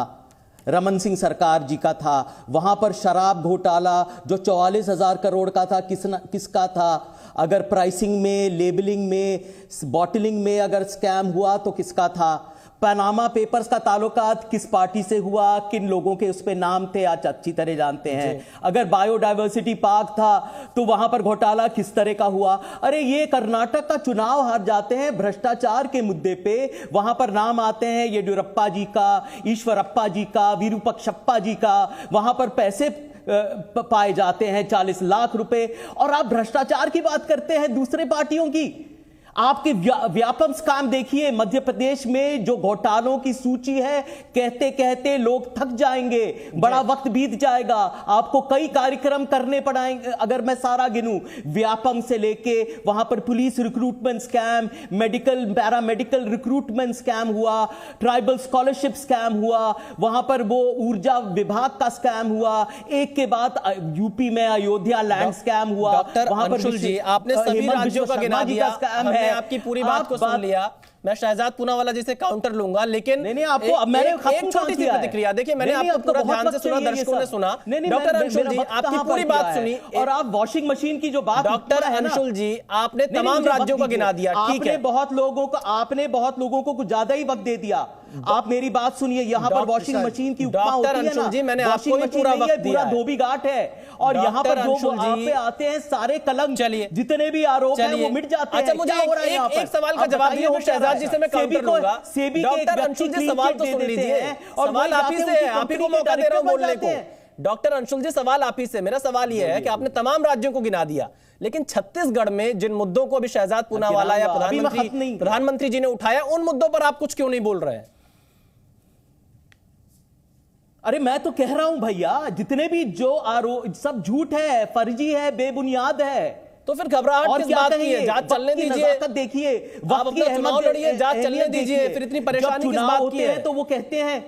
रमन सिंह सरकार जी का था। वहां पर शराब घोटाला जो 44,000 करोड़ का था, किसका था? अगर प्राइसिंग में, लेबलिंग में, बॉटलिंग में अगर स्कैम हुआ तो किसका था? पनामा पेपर्स का ताल्लुकात किस पार्टी से हुआ, किन लोगों के उस पे नाम थे, आज अच्छी तरह जानते हैं। अगर बायोडाइवर्सिटी पार्क था तो वहां पर घोटाला किस तरह का हुआ? अरे ये कर्नाटक का चुनाव हार जाते हैं भ्रष्टाचार के मुद्दे पे, वहां पर नाम आते हैं येडियुरप्पा जी का, ईश्वरप्पा जी का, विरूपाक्षप्पा जी का, वहां पर पैसे पाए जाते हैं 40 लाख रुपए, और आप भ्रष्टाचार की बात करते हैं दूसरे पार्टियों की। आपके व्यापक स्कैम देखिए, मध्य प्रदेश में जो घोटालों की सूची है, कहते कहते लोग थक जाएंगे, बड़ा वक्त बीत जाएगा। आपको कई कार्यक्रम करने पड़ेंगे अगर मैं सारा गिनूं, व्यापम से लेके वहां पर police recruitment scam, medical paramedical recruitment scam हुआ, ट्राइबल स्कॉलरशिप स्कैम हुआ, वहां पर वो ऊर्जा विभाग का स्कैम हुआ, एक के बाद यूपी में अयोध्या लैंड स्कैम हुआ। डॉक्टर अंशुल जी, आपने सभी राज्यों का गिना दिया, स्कैम है। आपकी पूरी बात को सुन लिया। मैं शहजाद पूनावाला जी से काउंटर लूंगा, लेकिन नहीं आपको अब मैंने एक छोटी सी प्रतिक्रिया। देखिए, मैंने आपको पूरा ध्यान से सुना, दर्शकों ने सुना। डॉक्टर अंशुल जी, आपकी पूरी बात सुनी, और आप वॉशिंग मशीन की जो बात, डॉक्टर अंशुल जी आपने तमाम राज्यों का गिना दिया, ठीक है। आपने बहुत लोगों को कुछ ज्यादा ही वक्त दे दिया। आप मेरी बात सुनिए, यहाँ पर वॉशिंग मशीन की उपमा होती है ना, अंशुल जी मैंने आपको भी पूरा वक्त दिया, पूरा धोबी घाट है, और यहाँ पर जो आप पे आते हैं सारे कलंक, चलिए जितने भी आरोप हैं वो मिट जाते हैं। अच्छा, मुझे एक सवाल का जवाब दीजिए, शहजाद जी से मैं काउंटर लूंगा। डॉक्टर अंशुल जी सवाल तो सुन लीजिए, सवाल आप ही से, आप ही को मौका दे रहा हूं बोलने को। डॉक्टर अंशुल जी, सवाल आप ही से। मेरा सवाल यह है कि आपने तमाम राज्यों को गिना दिया, लेकिन छत्तीसगढ़ में जिन मुद्दों को भी शहजाद पूनावाला या प्रधानमंत्री जी ने उठाया, उन मुद्दों पर आप कुछ क्यों नहीं बोल रहे हैं? अरे मैं तो कह रहा हूं भैया, जितने भी जो आरोप सब झूठ है, फर्जी है, बेबुनियाद है, तो फिर घबराहट किस बात की है? जांच चलने दीजिए, देखिए आप अपना चुनाव लड़िए, जांच चलने दीजिए, फिर इतनी परेशानी किस बात की है? तो वो कहते हैं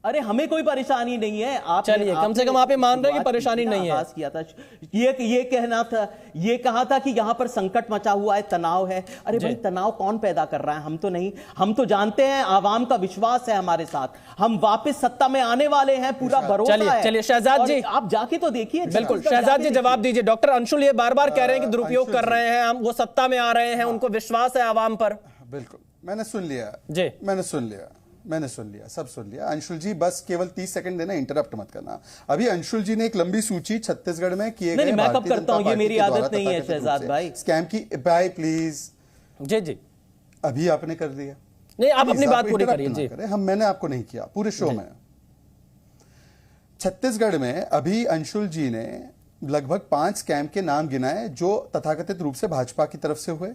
अरे हमें कोई परेशानी नहीं है। आप चलिए, कम से कम आप ये मान रहे हैं कि परेशानी नहीं है। किया था ये कहना था, ये कहा था कि यहां पर संकट मचा हुआ है, तनाव है। अरे भाई, तनाव कौन पैदा कर रहा है? हम तो नहीं। हम तो जानते हैं आवाम का विश्वास है हमारे साथ, हम वापस सत्ता में आने वाले हैं, पूरा भरोसा है। चलिए शहजाद जी, आप जाके तो देखिए। बिल्कुल शहजाद जी, जवाब दीजिए। डॉक्टर अंशुल ये बार बार कह रहे हैं कि दुरुपयोग कर रहे हैं, हम वो सत्ता में आ रहे हैं, उनको विश्वास है आवाम पर। बिल्कुल, मैंने सुन लिया जी, मैंने सुन लिया, सब सुन लिया। अंशुल जी बस केवल 30 सेकंड देना, इंटरप्ट मत करना। अभी अंशुल जी ने एक लंबी सूची छत्तीसगढ़ में किए गए, मैं कब करता हूं, ये मेरी आदत नहीं है शहजाद भाई, स्कैम की। भाई प्लीज, जी अभी आपने कर दिया, नहीं आप अपनी बात पूरी करिए जी। मैंने आपको नहीं किया पूरे शो में। छत्तीसगढ़ में अभी अंशुल जी ने लगभग 5 स्कैम के नाम गिनाए जो तथाकथित रूप से भाजपा की तरफ से हुए।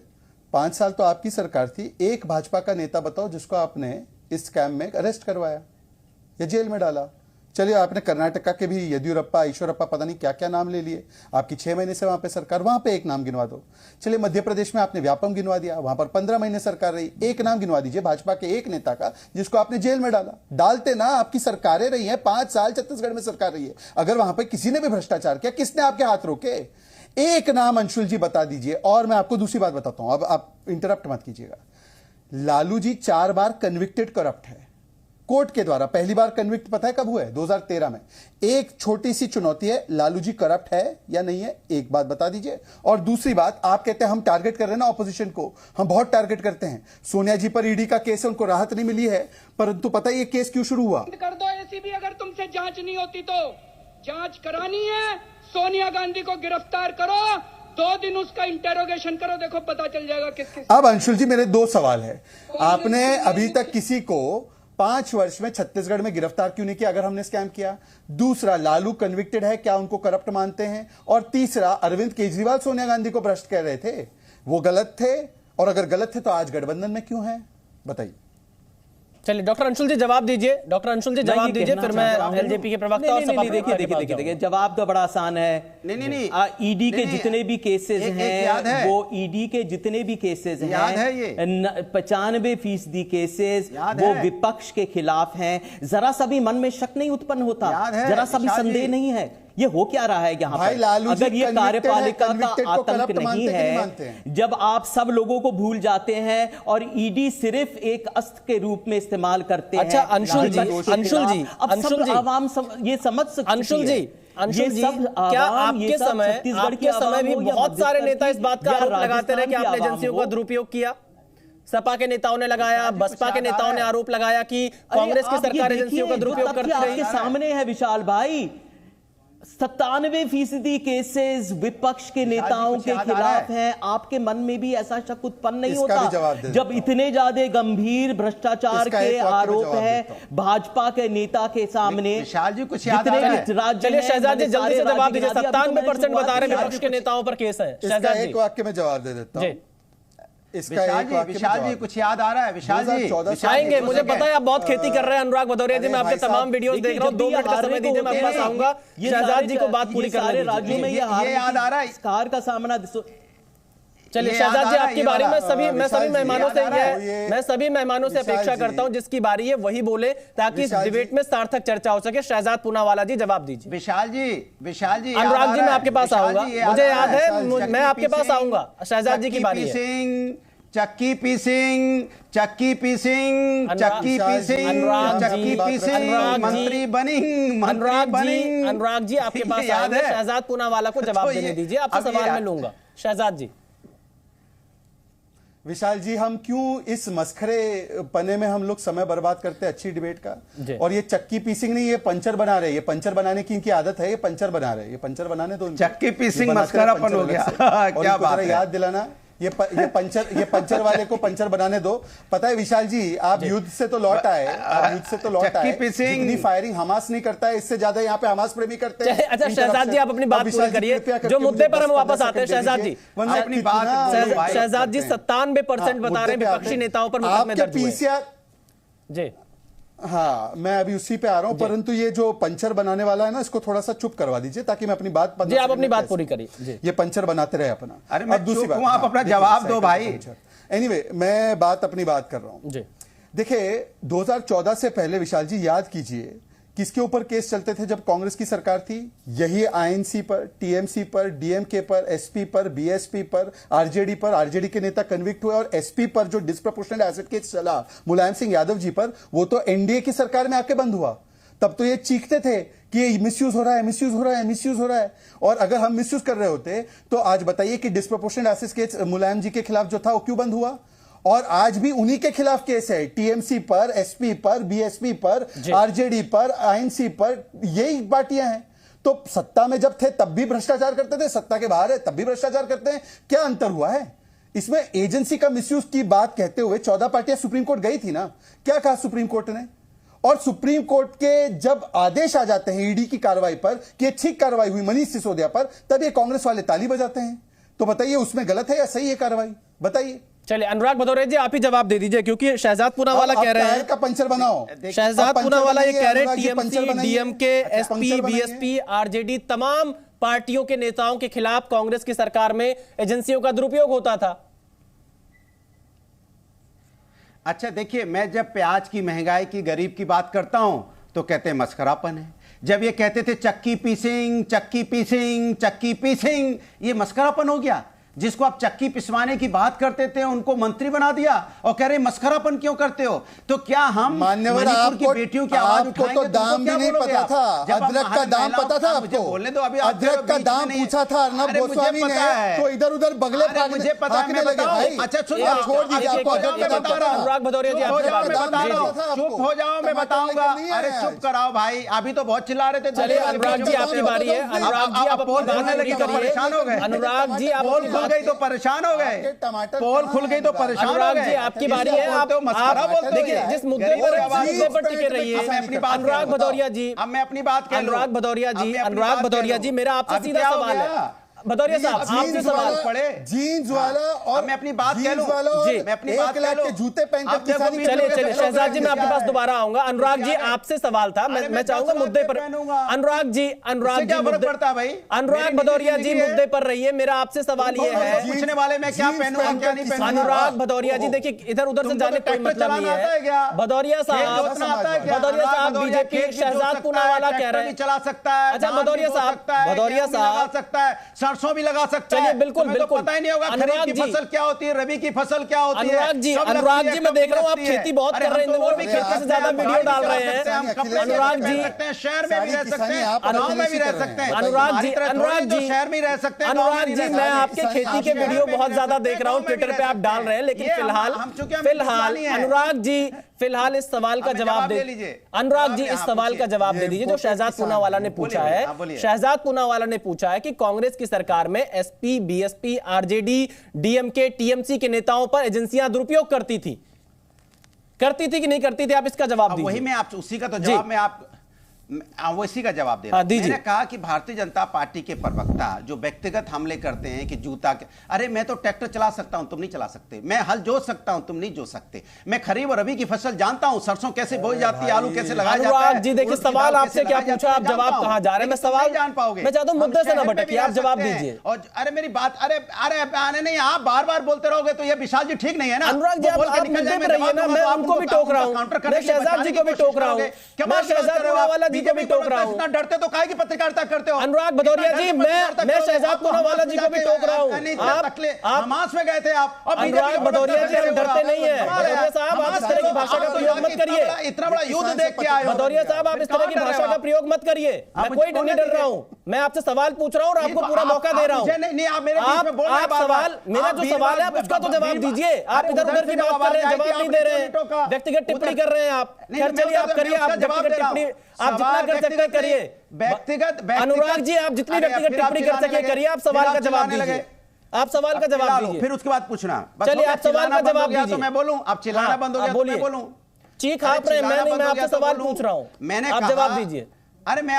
5 साल तो आपकी सरकार थी, एक भाजपा का नेता बताओ जिसको आपने इस स्कैम में अरेस्ट करवाया या जेल में डाला। चलिए, आपने कर्नाटका के भी येदियुरप्पा, ईश्वरप्पा, पता नहीं क्या क्या नाम ले लिए। आपकी 6 महीने से वहां पे सरकार, वहां पे एक नाम गिनवा दो। चलिए, मध्य प्रदेश में आपने व्यापम गिनवा दिया, वहां पर 15 महीने सरकार रही। एक नाम गिनवा दीजिए भाजपा के एक नेता का जिसको आपने जेल में डाला। डालते ना, आपकी सरकारें रही हैं, 5 साल छत्तीसगढ़ में सरकार रही है। अगर वहां पर किसी ने भी भ्रष्टाचार किया, किसने आपके हाथ रोके? एक नाम अंशुल जी बता दीजिए। और मैं आपको दूसरी बात बताता हूं, अब आप इंटरप्ट मत कीजिएगा। लालू जी 4 बार कन्विक्टेड करप्ट है कोर्ट के द्वारा। पहली बार कन्विक्ट पता है कब हुआ है? 2013 में। एक छोटी सी चुनौती है, लालू जी करप्ट है या नहीं है? एक बात बता दीजिए। और दूसरी बात, आप कहते हैं हम टारगेट कर रहे हैं ना ऑपोजिशन को, हम बहुत टारगेट करते हैं। सोनिया जी पर ईडी का केस है, उनको राहत नहीं मिली है, परंतु पता है ये केस क्यों शुरू हुआ? कर दो एसीबी, अगर तुमसे जांच नहीं होती तो जांच करानी है, सोनिया गांधी को गिरफ्तार करो, 2 दिन उसका इंटेरोगेशन करो, देखो पता चल जाएगा किस। अब अंशुल जी मेरे 2 सवाल है। आपने अभी तक किसी को 5 वर्ष में छत्तीसगढ़ में गिरफ्तार क्यों नहीं किया अगर हमने स्कैम किया? दूसरा, लालू कन्विक्टेड है, क्या उनको करप्ट मानते हैं? और तीसरा, अरविंद केजरीवाल सोनिया गांधी को भ्रष्ट कह रहे थे, वो गलत थे, और अगर गलत थे तो आज गठबंधन में क्यों है? बताइए। चलिए डॉक्टर अंशुल जी जवाब दीजिए, डॉक्टर अंशुल जी जवाब दीजिए, फिर मैं एलजेपी के प्रवक्ता और सपा देखिए जवाब तो बड़ा आसान है। नहीं ईडी के जितने भी केसेस हैं वो ईडी के जितने भी केसेस हैं 95% केसेस वो विपक्ष के खिलाफ हैं। जरा सा भी मन में शक नहीं उत्पन्न होता, जरा सा भी संदेह नहीं है। ये हो क्या रहा है यहाँ पर? अगर ये कार्यपालिका का आतंक नहीं है, जब आप सब लोगों को भूल जाते हैं और ईडी सिर्फ एक अस्त्र के रूप में इस्तेमाल करते हैं। अच्छा अंशुल जी आवाम ये समझ सकते। अंशुल जी क्या आपके समय भी बहुत सारे नेता इस बात का आरोप लगाते रहे कि आपने एजेंसियों का दुरुपयोग किया? सपा के नेताओं ने लगाया, बसपा के नेताओं ने आरोप लगाया कि कांग्रेस की सरकार एजेंसियों का दुरुपयोग करती रही। आपके सामने है विशाल भाई, 97% केसेस विपक्ष के नेताओं के खिलाफ हैं। आपके मन में भी ऐसा शक उत्पन्न नहीं होता जब इतने ज्यादा गंभीर भ्रष्टाचार के आरोप है भाजपा के नेता के सामने? विशाल जी कुछ चलिए शहजाद जी जल्दी से जवाब दीजिए। 97% बता रहे विपक्ष के नेताओं पर केस है। शहजाद जी एक वाक्य में जवाब दे देता हूं। विशाल जी कुछ याद आ रहा है? विशाल जी आएंगे, मुझे पता है आप बहुत खेती कर रहे हैं। अनुराग भदौरिया जी मैं आपके तमाम वीडियोस देख रहा हूं। 2 मिनट का समय दीजिए, मैं आपके पास आऊंगा। शहजाद जी को बात पूरी करने दीजिए। राज्यों में ये याद आ रहा है, हार का सामना। चलिए शहजाद जी आपकी बारी में मैं सभी मेहमानों से अपेक्षा करता हूं जिसकी बारी है वही बोले ताकि इस डिबेट में सार्थक चर्चा हो सके। शहजाद पूनावाला जी जवाब दीजिए। विशाल जी अनुराग जी मैं आपके पास आऊंगा, मुझे याद है, मैं आपके पास आऊंगा। शहजाद जी की बारी है। चक्की पीसिंग मंत्री बनिंग। अनुराग जी आपके पास याद है? शहजाद पूनावाला को जवाब देने दीजिए, आपसे सवाल में लूंगा। शहजाद जी। विशाल जी हम क्यों इस मस्खरे पने में हम लोग समय बर्बाद करते हैं अच्छी डिबेट का? और ये चक्की पीसिंग नहीं, ये पंचर बना रहे हैं। ये पंचर बनाने की इनकी आदत है, ये पंचर बना रहे हैं। ये पंचर बनाने दो। चक्की पीसिंग मस्खरापन हो गया। क्या बात है? याद दिलाना ये पंचर वाले को पंचर बनाने दो। पता है विशाल जी आप युद्ध से तो लौट आए, जितनी फायरिंग हमास नहीं करता है इससे ज्यादा यहाँ पे हमास प्रेमी करते हैं। अच्छा शहजाद जी आप अपनी बात पूरी करिए, जो मुद्दे पर हम वापस आते हैं। शहजाद जी अपनी बात। शहजाद जी 97% बता रहे हैं विपक्षी नेताओं पर मुकदमे दर्ज हुए। जी हाँ मैं अभी उसी पे आ रहा हूं, परंतु ये जो पंचर बनाने वाला है ना इसको थोड़ा सा चुप करवा दीजिए ताकि मैं अपनी बात जी आप अपनी बात पूरी करिए। ये पंचर बनाते रहे अपना। अरे मैं दूसरी बात, आप अपना जवाब दो भाई। एनीवे मैं अपनी बात कर रहा हूं। देखिए 2014 से पहले विशाल जी याद कीजिए किसके ऊपर केस चलते थे जब कांग्रेस की सरकार थी? यही आईएनसी पर, टीएमसी पर, डीएमके पर, एसपी पर, बीएसपी पर, आरजेडी पर। आरजेडी के नेता कन्विक्ट हुए और एसपी पर जो डिस्प्रपोर्शनेट एसेट केस चला मुलायम सिंह यादव जी पर, वो तो एनडीए की सरकार में आके बंद हुआ। तब तो ये चीखते थे कि ये मिसयूज हो रहा है, मिसयूज हो रहा है, मिसयूज हो रहा है। और अगर हम मिसयूज कर रहे होते तो आज बताइए कि डिस्प्रपोर्शनेट एसेट केस मुलायम जी के खिलाफ जो था वो क्यों बंद हुआ? और आज भी उन्हीं के खिलाफ केस है, टीएमसी पर, एसपी पर, बीएसपी पर, आरजेडी पर, आईएनसी पर, यही पार्टियां हैं। तो सत्ता में जब थे तब भी भ्रष्टाचार करते थे, सत्ता के बाहर है तब भी भ्रष्टाचार करते हैं। क्या अंतर हुआ है इसमें? एजेंसी का मिसयूज की बात कहते हुए 14 पार्टियां सुप्रीम कोर्ट गई थी ना, क्या कहा सुप्रीम कोर्ट ने? और सुप्रीम कोर्ट के जब आदेश आ जाते हैं ईडी की कार्रवाई पर कि ठीक कार्रवाई हुई मनीष सिसोदिया पर, तब ये कांग्रेस वाले ताली बजाते हैं। तो बताइए उसमें गलत है या सही है कार्रवाई? बताइए। चलिए अनुराग भदौरिया जी आप ही जवाब दे दीजिए क्योंकि शहजाद पूनावाला कह रहे हैं का पंचर बनाओ। शहजाद पूनावाला ये कह रहे हैं TMC, DMK, SP, BSP, RJD तमाम पार्टियों के नेताओं के खिलाफ कांग्रेस की सरकार में एजेंसियों का दुरुपयोग होता था। अच्छा देखिए, मैं जब प्याज की महंगाई की गरीब की बात करता हूं तो कहते हैं मस्करापन है। जब ये कहते थे चक्की पीसिंग, ये मस्करापन हो गया। जिसको आप चक्की पिसवाने की बात करते थे उनको मंत्री बना दिया और कह रहे मस्खरापन क्यों करते हो? तो क्या हम मान्यवर की बेटियों की आवाज उठाएंगे? तो दाम भी नहीं पता था, अदरक का दाम पता था आपको? बोलने दो, अभी अदरक का दाम पूछा था अर्नब गोस्वामी ने, तो इधर उधर बगले मुझे पता है, मैं लगे भाई। अच्छा छोड़ दीजिए, आपको अदरक का दाम पता। अनुराग भदौरिया जी चुप हो जाओ, मैं बताऊंगा। अरे चुप कराओ भाई, अभी तो बहुत चिल्ला रहे थे। चलिए अनुराग जी आपकी बारी है। अनुराग जी आप अपनी बात पूरी करिए। परेशान हो गए अनुराग जी आप पोल खुल गई तो परेशान हो गए, पोल खुल गई तो परेशान हो गए। अनुराग जी आपकी बारी है। आप देखिए जिस मुद्दे पर टिके रहिए। अनुराग भदौरिया जी, अब मैं अपनी बात कह लूं। अनुराग भदौरिया जी मेरा आपसे सीधा सवाल है। भदौरिया साहब आपसे सवाल पड़े, जीन्स वाला और मैं अपनी बात कह लूं जी, मैं अपनी बात कह लूं, जूते पहनकर किसानी। चलिए शहजाद जी मैं आपके पास दोबारा आऊंगा। अनुराग जी आपसे सवाल था, मैं चाहूंगा मुद्दे पर। अनुराग जी अनुराग भदौरिया जी मुद्दे पर रहिए। मेरा आपसे सवाल ये है, पूछने वाले मैं क्या पहनूंगा क्या नहीं पहनूंगा। अनुराग भदौरिया जी देखिए इधर उधर से जाने कोई मतलब नहीं है। भदौरिया साहब बीजेपी शहजाद पूनावाला कह रहे हैं चला सकता है। अच्छा भदौरिया साहब सकता है, सरसों भी लगा सकता है। चलिए बिल्कुल बिल्कुल पता ही नहीं होगा खरीफ की फसल क्या होती है, रबी की फसल क्या होती है। अनुराग जी मैं देख रहा हूँ आप खेती बहुत कर रहे हैं, और भी खेती से ज्यादा वीडियो डाल रहे हैं। अनुराग जी शहर में भी रह सकते हैं, गांव में भी रह सकते हैं। अनुराग जी शहर में रह सकते हैं। अनुराग जी मैं आपके खेती के वीडियो बहुत ज्यादा देख रहा हूँ, ट्विटर पे आप डाल रहे हैं। लेकिन फिलहाल अनुराग जी फिलहाल इस सवाल का जवाब दे लीजिए। अनुराग जी इस सवाल का जवाब दे दीजिए जो शहजाद पूनावाला ने पूछा है। शहजाद पूनावाला ने पूछा है कि कांग्रेस की सरकार में SP, BSP, RJD, DMK, TMC के नेताओं पर एजेंसियां दुरुपयोग करती थी कि नहीं करती थी? आप इसका जवाब दीजिए। वही मैं आप उसी का तो जवाब में आप इसी का जवाब दे रहा हूं। मैंने कहा कि भारतीय जनता पार्टी के प्रवक्ता जो व्यक्तिगत हमले करते हैं कि जूता के, अरे मैं तो ट्रैक्टर चला सकता हूं तुम नहीं चला सकते, मैं हल जोत सकता हूं तुम नहीं जोत सकते, मैं खरीफ और रबी की फसल जानता हूं, सरसों कैसे बोई जाती है, आलू कैसे लगाया जाता है। जी देखिए सवाल आपसे क्या पूछा, आप जवाब कहां जा रहे हैं? मैं सवाल जान पाओगे, मैं चाहता हूं मुद्दे से ना भटकिए, आप जवाब दीजिए। और अरे मेरी बात, अरे नहीं, आप बार बार बोलते रहोगे तो ये विशाल जी ठीक नहीं है ना। अनुराग जी आप मुद्दे पे रहिए ना, मैं उनको भी टोक रहा हूं, मैं शहजाद जी को भी टोक रहा हूं, मैं शहजाद पूनावाला जी को भी टोक रहा हूं। डरते तो काहे की पत्रकारिता करते हो? अनुराग भदौरिया जी मैं शहजाद पूनावाला जी को भी टोक रहा हूं। आप हमास में गए थे आप, और अनुराग भदौरिया जी हम डरते नहीं है। भदौरिया साहब आप इस तरह की भाषा का प्रयोग मत करिए। इतना बड़ा युद्ध देख के आए हो। भदौरिया साहब आप इस तरह की भाषा का प्रयोग मत करिए। मैं कोई नहीं डर रहा हूं, मैं आपसे सवाल पूछ रहा हूं और आपको पूरा मौका दे रहा हूं। आप सवाल, मेरा जो सवाल है आप उसका तो जवाब दीजिए। आप इधर उधर की बात कर रहे हैं, जवाब नहीं दे रहे हैं, व्यक्तिगत टिप्पणी कर रहे हैं आप। चलिए आप करिए, आप व्यक्तिगत टिप्पणी आप जितना कर सकते हैं करिए। व्यक्तिगत अनुराग जी आप जितनी व्यक्तिगत टिप्पणी कर सके करिए। आप सवाल का जवाब दीजिए, आप सवाल का जवाब दीजिए, फिर उसके बाद पूछना। चलिए आप सवाल का जवाब दीजिए। तो मैं बोलूं, आप चिल्लाना बंद हो गया तो मैं बोलूं? चीख आप रहे, मैं आपसे सवाल पूछ रहा हूं, मैंने आप जवाब दीजिए। अरे मैं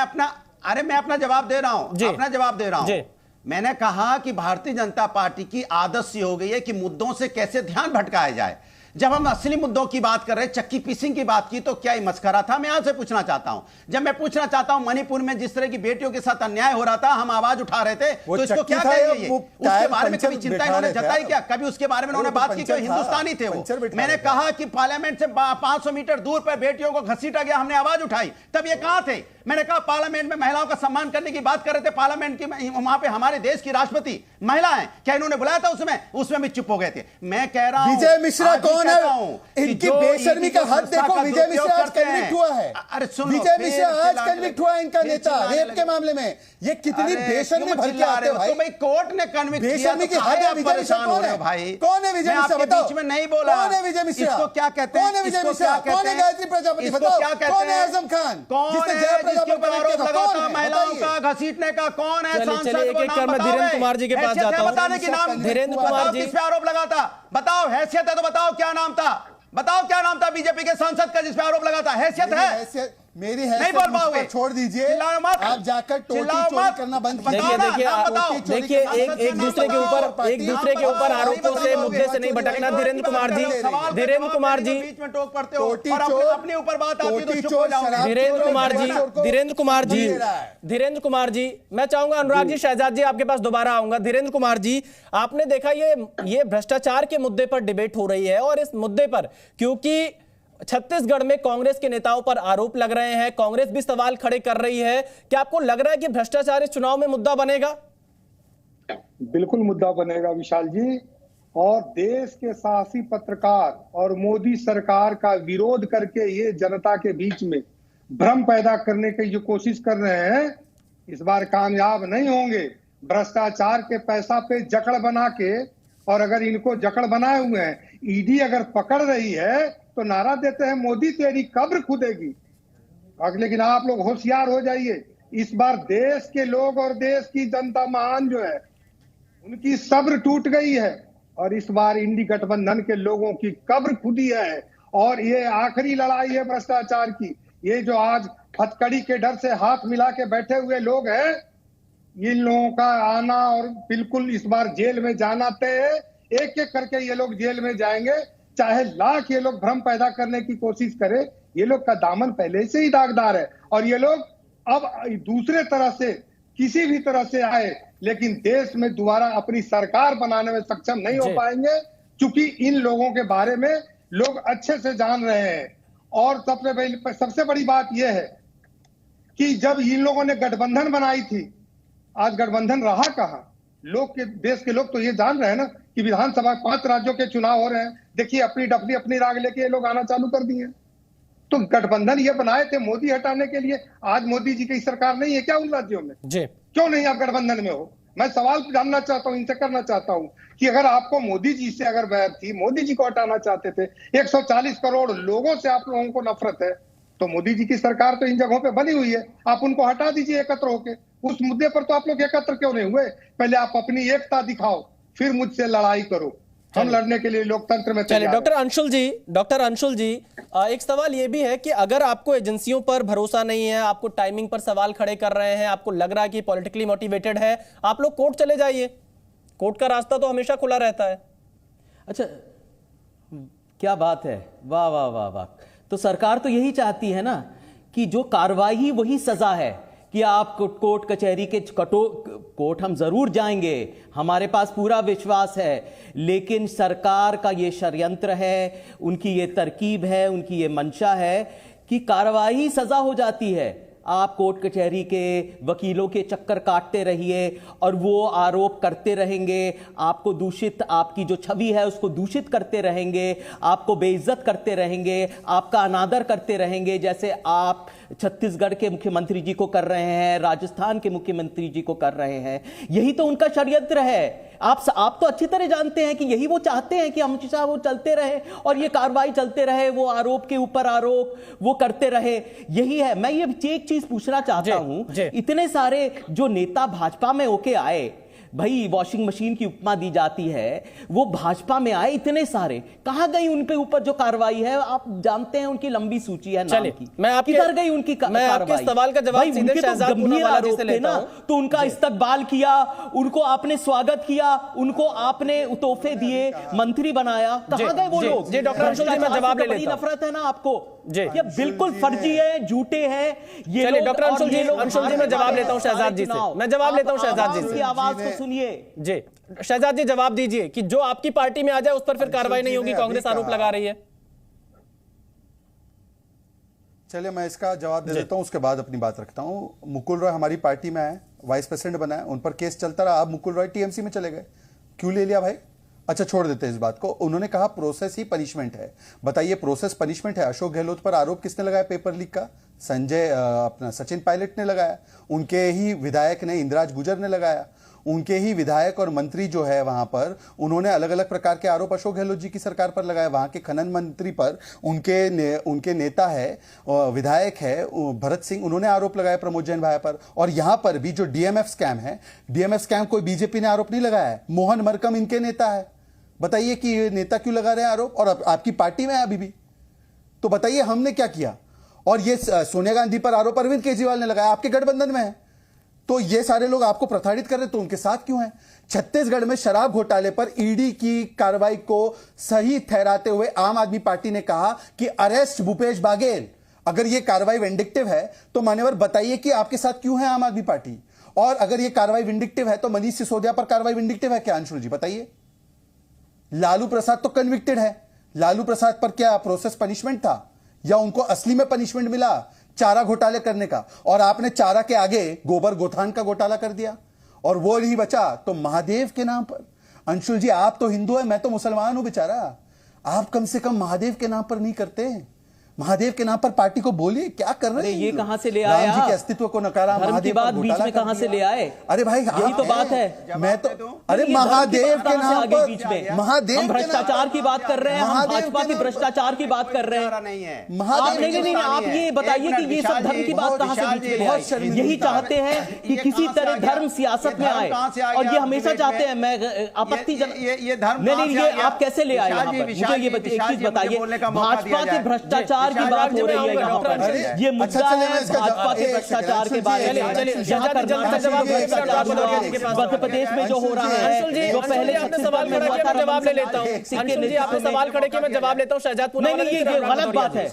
अपना जवाब दे रहा हूं, अपना जवाब दे रहा हूं। मैंने कहा कि भारतीय जनता पार्टी की आदत सी हो गई है कि मुद्दों से कैसे ध्यान भटकाया जाए। जब हम असली मुद्दों की बात कर रहे हैं, चक्की पीसिंग की बात की, तो क्या ये मस्करा था? मैं आपसे पूछना चाहता हूं, जब मैं पूछना चाहता हूं मणिपुर में जिस तरह की बेटियों के साथ अन्याय हो रहा था, हम आवाज उठा रहे थे, तो इसको क्या कहेंगे? उसके बारे में कभी चिंता इन्होंने जताई क्या? कभी उसके बारे में उन्होंने बात की? हिंदुस्तानी थे वो। मैंने कहा कि पार्लियामेंट से 500 मीटर दूर पर बेटियों को घसीटा गया, हमने आवाज उठाई, तब ये कहां थे? मैंने कहा पार्लियामेंट में महिलाओं का सम्मान करने की बात कर रहे थे, पार्लियामेंट की वहां पे हमारे देश की राष्ट्रपति महिला है, क्या इन्होंने बुलाया था उसमें भी चुप हो गए थे। मैं कह रहा हूं विजय मिश्रा कौन है? इनकी बेशर्मी का हद देखो। विजय मिश्रा आज कन्विक्ट हुआ है। अरे सुनो, विजय मिश्रा आज कन्विक्ट हुआ है, इनका नेता रेप के मामले में। ये कितनी बेशर्मी भर के आते हो भाई। तो भाई कोर्ट ने कन्विक्ट किया, बेशर्मी की हद है। विजय मिश्रा कौन है भाई? कौन है विजय मिश्रा? बताओ। बीच में नहीं बोला। कौन है विजय मिश्रा? इसको क्या कहते हैं? कौन है विजय मिश्रा? कौन है गायत्री प्रजापति? बताओ। कौन है आजम खान? जिसने जय प्रजापति महिलाओं का घसीटने का कौन है सांसद? धीरेन्द्र कुमार जी के पास जाता हूं। बताने की नाम धीरेन्द्र कुमार जी किस पे आरोप लगा था? बताओ, हैसियत है तो बताओ क्या नाम था? बताओ क्या नाम था बीजेपी के सांसद का जिस पे आरोप लगा था? हैसियत है? मेरी है, नहीं बोल पाओगे, छोड़ दीजिए। आप जाकर टोटी चोरी करना बंद कीजिए। देखिए एक दूसरे के ऊपर आरोपों से, मुद्दे से नहीं भटकना। धीरेन्द्र कुमार जी बीच में टोक पड़ते हो और अपने ऊपर बात आती है तो चुप हो जाओ। धीरेन्द्र कुमार जी मैं चाहूंगा अनुराग जी, शहजाद जी आपके पास दोबारा आऊंगा। धीरेन्द्र कुमार जी आपने देखा ये भ्रष्टाचार के मुद्दे पर डिबेट हो रही है, और इस मुद्दे पर क्योंकि छत्तीसगढ़ में कांग्रेस के नेताओं पर आरोप लग रहे हैं, कांग्रेस भी सवाल खड़े कर रही है, क्या आपको लग रहा है कि भ्रष्टाचार इस चुनाव में मुद्दा बनेगा? बिल्कुल मुद्दा बनेगा विशाल जी। और देश के साहसी पत्रकार और मोदी सरकार का विरोध करके ये जनता के बीच में भ्रम पैदा करने की जो कोशिश कर रहे हैं, इस बार कामयाब नहीं होंगे। भ्रष्टाचार के पैसा पे जकड़ बना के, और अगर इनको जकड़ बनाए हुए हैं, ईडी अगर पकड़ रही है तो नारा देते हैं मोदी तेरी कब्र खुदेगी। लेकिन आप लोग होशियार हो जाइए, इस बार देश के लोग और देश की जनता महान जो है उनकी सब्र टूट गई है, और इस बार इंडी गठबंधन के लोगों की कब्र खुदी है। और ये आखिरी लड़ाई है भ्रष्टाचार की। ये जो आज हथकड़ी के डर से हाथ मिला के बैठे हुए लोग हैं, इन लोगों का आना और बिल्कुल इस बार जेल में जाना तय है। एक एक करके ये लोग जेल में जाएंगे, चाहे लाख ये लोग भ्रम पैदा करने की कोशिश करे। ये लोग का दामन पहले से ही दागदार है, और ये लोग अब दूसरे तरह से किसी भी तरह से आए, लेकिन देश में दोबारा अपनी सरकार बनाने में सक्षम नहीं हो पाएंगे, क्योंकि इन लोगों के बारे में लोग अच्छे से जान रहे हैं। और सबसे बड़ी बात यह है कि जब इन लोगों ने गठबंधन बनाई थी, आज गठबंधन रहा कहां? लोग के देश के लोग तो ये जान रहे हैं ना कि विधानसभा 5 राज्यों के चुनाव हो रहे हैं। देखिए अपनी डफली अपनी राग लेके ये लोग आना चालू कर दिए। तो गठबंधन ये बनाए थे मोदी हटाने के लिए। आज मोदी जी की सरकार नहीं है क्या उन राज्यों में? जी। क्यों नहीं आप गठबंधन में हो? मैं सवाल जानना चाहता हूं, इनसे करना चाहता हूं कि अगर आपको मोदी जी से अगर बैर थी, मोदी जी को हटाना चाहते थे, 140 करोड़ लोगों से आप लोगों को नफरत है, तो मोदी जी की सरकार तो इन जगहों पे बनी हुई है, आप उनको हटा दीजिए एकत्र होके। उस मुद्दे पर तो आप लोग एकत्र क्यों नहीं हुए? पहले आप अपनी एकता दिखाओ, फिर मुझसे लड़ाई करो। हम लड़ने के लिए लोकतंत्र में चलिए डॉक्टर अंशुल जी, एक सवाल ये भी है कि अगर आपको एजेंसियों पर भरोसा नहीं है, आपको टाइमिंग पर सवाल खड़े कर रहे हैं, आपको लग रहा है कि पॉलिटिकली मोटिवेटेड है, आप लोग कोर्ट चले जाइए। कोर्ट का रास्ता तो हमेशा खुला रहता है। अच्छा, क्या बात है, वाह वाह वाह वाह। तो सरकार तो यही चाहती है ना कि जो कार्रवाई वही सजा है, कि आप कोर्ट कचहरी के कोर्ट हम जरूर जाएंगे, हमारे पास पूरा विश्वास है, लेकिन सरकार का ये षड्यंत्र है, उनकी ये तरकीब है, उनकी ये मंशा है कि कार्रवाई सजा हो जाती है। आप कोर्ट कचहरी के वकीलों के चक्कर काटते रहिए और वो आरोप करते रहेंगे, आपको दूषित, आपकी जो छवि है उसको दूषित करते रहेंगे, आपको बेइज्जत करते रहेंगे, आपका अनादर करते रहेंगे, जैसे आप छत्तीसगढ़ के मुख्यमंत्री जी को कर रहे हैं, राजस्थान के मुख्यमंत्री जी को कर रहे हैं। यही तो उनका षड्यंत्र है। आप तो अच्छी तरह जानते हैं कि यही वो चाहते हैं कि हमेशा वो चलते रहे और ये कार्रवाई चलते रहे, वो आरोप के ऊपर आरोप वो करते रहे, यही है। मैं ये एक चीज पूछना चाहता हूं, इतने सारे जो नेता भाजपा में होके आए, भाई वॉशिंग मशीन की उपमा दी जाती है, वो भाजपा में आए इतने सारे, कहां गई उनके ऊपर जो कार्रवाई है? आप जानते हैं उनकी लंबी सूची है नाम की, मैं आपके किधर गई उनकी मैं आपके सवाल का जवाब सीधे शहजाद पूनावाला जी से लेता हूं। तो उनका इस्तकबाल किया, उनको आपने स्वागत किया, उनको आपने तोहफे दिए, मंत्री बनाया, कहां गए वो लोग? जी डॉक्टर अंशुल जी, मैं जवाब ले लेता हूं। नफरत है ना आपको, ये बिल्कुल फर्जी है, झूठे हैं ये लोग। डॉक्टर अंशुल जी मैं जवाब लेता हूं शहजाद जी से, मैं जवाब लेता हूं शहजाद जी से। आवाज को सुनिए जी शहजाद जी, जवाब दीजिए कि जो आपकी पार्टी में आ जाए उस पर फिर कार्रवाई नहीं होगी, कांग्रेस आरोप लगा रही है। चलिए मैं इसका जवाब दे देता हूं, उसके बाद अपनी बात रखता हूं। मुकुल रॉय हमारी पार्टी में आए, वाइस प्रेसिडेंट बनाए, उन पर केस चलता रहा, अब मुकुल रॉय टीएमसी में चले गए, क्यों ले लिया भाई? अच्छा छोड़ देते हैं इस बात को। उन्होंने कहा प्रोसेस ही पनिशमेंट है। बताइए प्रोसेस पनिशमेंट है? अशोक गहलोत पर आरोप किसने लगाया पेपर लीक का? अपना सचिन पायलट ने लगाया, उनके ही विधायक ने, इंदिराज गुजर ने लगाया, उनके ही विधायक और मंत्री जो है वहां पर, उन्होंने अलग अलग प्रकार के आरोप अशोक गहलोत जी की सरकार पर लगाए। वहां के खनन मंत्री पर उनके नेता है, विधायक है भरत सिंह, उन्होंने आरोप लगाए प्रमोद जैन भाई पर। और यहां पर भी जो डीएमएफ स्कैम है, डीएमएफ स्कैम कोई बीजेपी ने आरोप नहीं लगाया है, मोहन मरकम इनके नेता है। बताइए कि ये नेता क्यों लगा रहे हैं आरोप, और आपकी पार्टी में है अभी भी, तो बताइए हमने क्या किया? और ये सोनिया गांधी पर आरोप अरविंद केजरीवाल ने लगाया, आपके गठबंधन में है, तो ये सारे लोग आपको प्रताड़ित कर रहे, तो उनके साथ क्यों हैं? छत्तीसगढ़ में शराब घोटाले पर ईडी की कार्रवाई को सही ठहराते हुए आम आदमी पार्टी ने कहा कि अरेस्ट भूपेश बघेल। अगर ये कार्रवाई विंडिक्टिव है तो मान्यवर बताइए कि आपके साथ क्यों है आम आदमी पार्टी? और अगर ये कार्रवाई विंडिक्टिव है तो मनीष सिसोदिया पर कार्रवाई विंडिक्टिव है क्या? अंशुल जी बताइए। लालू प्रसाद तो कन्विक्टेड है, लालू प्रसाद पर क्या प्रोसेस पनिशमेंट था या उनको असली में पनिशमेंट मिला चारा घोटाले करने का? और आपने चारा के आगे गोबर गोथान का घोटाला कर दिया। और वो नहीं बचा तो महादेव के नाम पर। अंशुल जी, आप तो हिंदू है, मैं तो मुसलमान हूं बेचारा, आप कम से कम महादेव के नाम पर नहीं करते। महादेव के नाम पर पार्टी को बोलिए क्या कर रहे हैं। ये कहां से ले आए? राम जी के अस्तित्व को नकारा, धर्म की बात बीच में कहां से ले आए? अरे भाई यही तो बात है। मैं तो अरे महादेव के नाम पर बीच में महादेव हम भ्रष्टाचार की बात कर रहे हैं, हम भाजपा की भ्रष्टाचार की बात कर रहे हैं। नहीं, आप ये बताइए कि ये सब धर्म की बात कहां से बीच में ले आए? यही चाहते हैं कि किसी तरह धर्म सियासत में आए, और ये हमेशा चाहते हैं। मैं आपत्ति ये धर्म नहीं, ये आप कैसे ले आए? मुझे ये एक चीज बताइए, भाजपा के भ्रष्टाचार की बात हो रही है यहाँ पर। ये मुद्दा है भाजपा के भ्रष्टाचार के बारे में। मध्य प्रदेश में जो हो रहा है, जो पहले सवाल खड़ा किया, मैं जवाब ले लेता हूँ। अंशुल जी, आपने सवाल खड़े किया, मैं जवाब लेता हूँ। शहजादपुर नहीं, ये गलत बात है।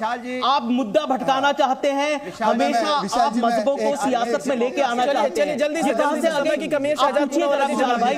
आप मुद्दा भटकाना चाहते हैं, हमेशा आप मजहबों को सियासत में लेके आना चाहते हैं। जल्दी से कहां से आ गई की कमी है? भाई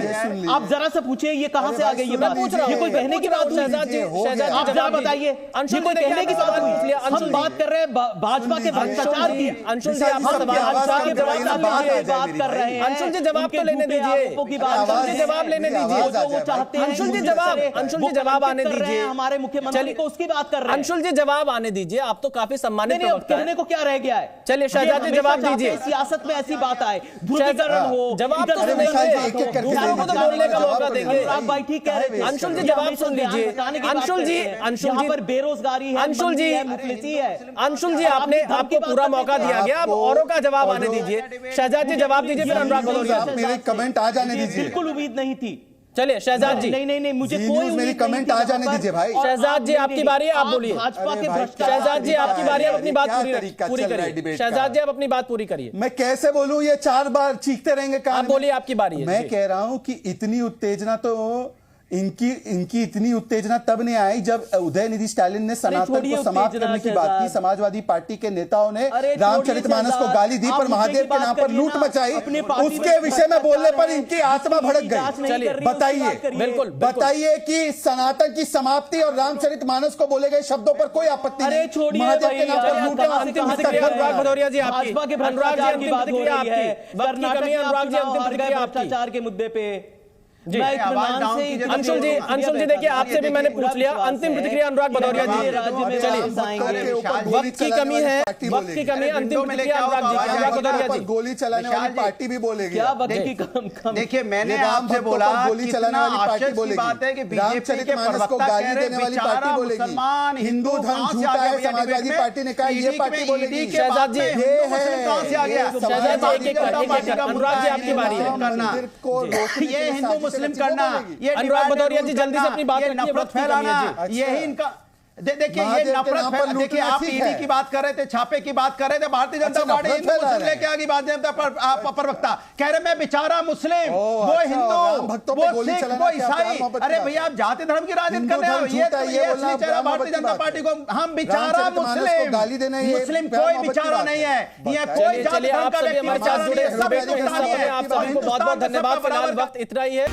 आप जरा से पूछिए, ये कहां से आ गई? ये बात ये कोई कहने की बात? शहजाद जी, आप जरा बताइए, ये कोई कहने की बात हुई? हम बात कर रहे हैं भाजपा के भ्रष्टाचार की। अंशुल जी, आप भाजपा के बात कर रहे हैं। अंशुल जी, जवाब तो लेने दीजिए। अंशुल जी, जवाब लेने दीजिए। वो चाहते हैं अंशुल जी जवाब आने दीजिए। हमारे मुख्यमंत्री को उसकी बात कर रहे हैं। अंशुल जी, जवाब आने दीजिए। आप तो काफी सम्मानित प्रवक्ता हैं। कहने को क्या रह गया है? चलिए शहजाद जी, जवाब दीजिए। सियासत में ऐसी बात आए, ध्रुवीकरण हो, जवाब तो बोलने का मौका देंगे। आप भाई ठीक कह रहे हैं। अंशुल जी, जवाब सुन लीजिए। अंशुल जी, यहाँ पर बेरोजगारी है, अंशुल जी, मुफलिसी है। अंशुल जी, आपको पूरा मौका दिया गया, अब औरों का जवाब आने दीजिए। शहजाद जी, जवाब दीजिए, फिर अनुराग भदौरिया। मेरे कमेंट आ जाने दीजिए। बिल्कुल उम्मीद नहीं थी। चलिए शहजाद जी। नहीं, मुझे कोई मेरी कमेंट आ जाने दीजिए भाई। शहजाद जी, आपकी बारी है, आप बोलिए। भाजपा के भ्रष्टाचार। शहजाद जी, आपकी बारी है, अपनी बात पूरी करिए। शहजाद जी, आप अपनी बात पूरी करिए। मैं कैसे बोलूं, ये 4 बार चीखते रहेंगे। आप बोलिए, आपकी बारी है। मैं कह रहा हूं कि इतनी उत्तेजना तो इनकी इतनी उत्तेजना तब नहीं आई जब उदयनिधि स्टालिन ने सनातन को समाप्त करने की बात की। समाजवादी पार्टी के नेताओं ने रामचरितमानस को गाली दी, पर महादेव के नाम पर लूट मचाई। उसके विषय में बोलने पर इनकी आत्मा भड़क गई। बताइए, बिल्कुल बताइए कि सनातन की समाप्ति और रामचरितमानस को बोले गए शब्दों पर कोई आपत्ति नहीं। महादेव के नाम पर लूट। अनुराग भदौरिया जी, भाजपा के भ्रष्टाचार की बात हो रही है। अनुराग जी, अंतिम प्रतिक्रिया भ्रष्टाचार के मुद्दे पे। अंशुल जी, देखिए, आपसे भी मैंने पूछ लिया। अंतिम प्रतिक्रिया अनुराग भदौरिया जी। चलिए, वक्त की कमी है, अंतिम प्रतिक्रिया अनुराग भदौरिया जी। गोली चलाने वाली पार्टी भी बोलेगी। देखिए, मैंने आपसे बोला गोली चलाने वाली पार्टी बोलेगी। बात है कि बीजेपी के को गाली देने वाली पार्टी बोलेगी। हिंदू धर्म झूठा है, समाजवादी पार्टी ने कहा, ये पार्टी बोलेगी। शहजाद जी, ये कहां से आ गया? शहजाद जी, अनुराग जी, आपकी बारी है। ये हिंदू मुस्लिम करना, ये अनुराग भदौरिया जी, जल्दी से अपनी बात रखिए। नफरत फैलाना, यही इनका। देखिए, ये नफरत। देखिए, आप ईडी की बात कर रहे थे, छापे की बात कर रहे थे। भारतीय जनता पार्टी हिंदू मुस्लिम लेके आ गई। भारतीय जनता प्रवक्ता कह रहे मैं बेचारा मुस्लिम, वो हिंदू, वो सिख, वो ईसाई। अरे भैया, आप जाति धर्म की राजनीति कर रहे हो। ये असली चेहरा भारतीय जनता पार्टी को। हम बेचारा मुस्लिम, मुस्लिम कोई बेचारा नहीं है। ये कोई जाति धर्म का व्यक्ति बेचारा नहीं है। सब हिंदुस्तानी है। आप सबको बहुत बहुत धन्यवाद। फिलहाल वक्त इतना ही है।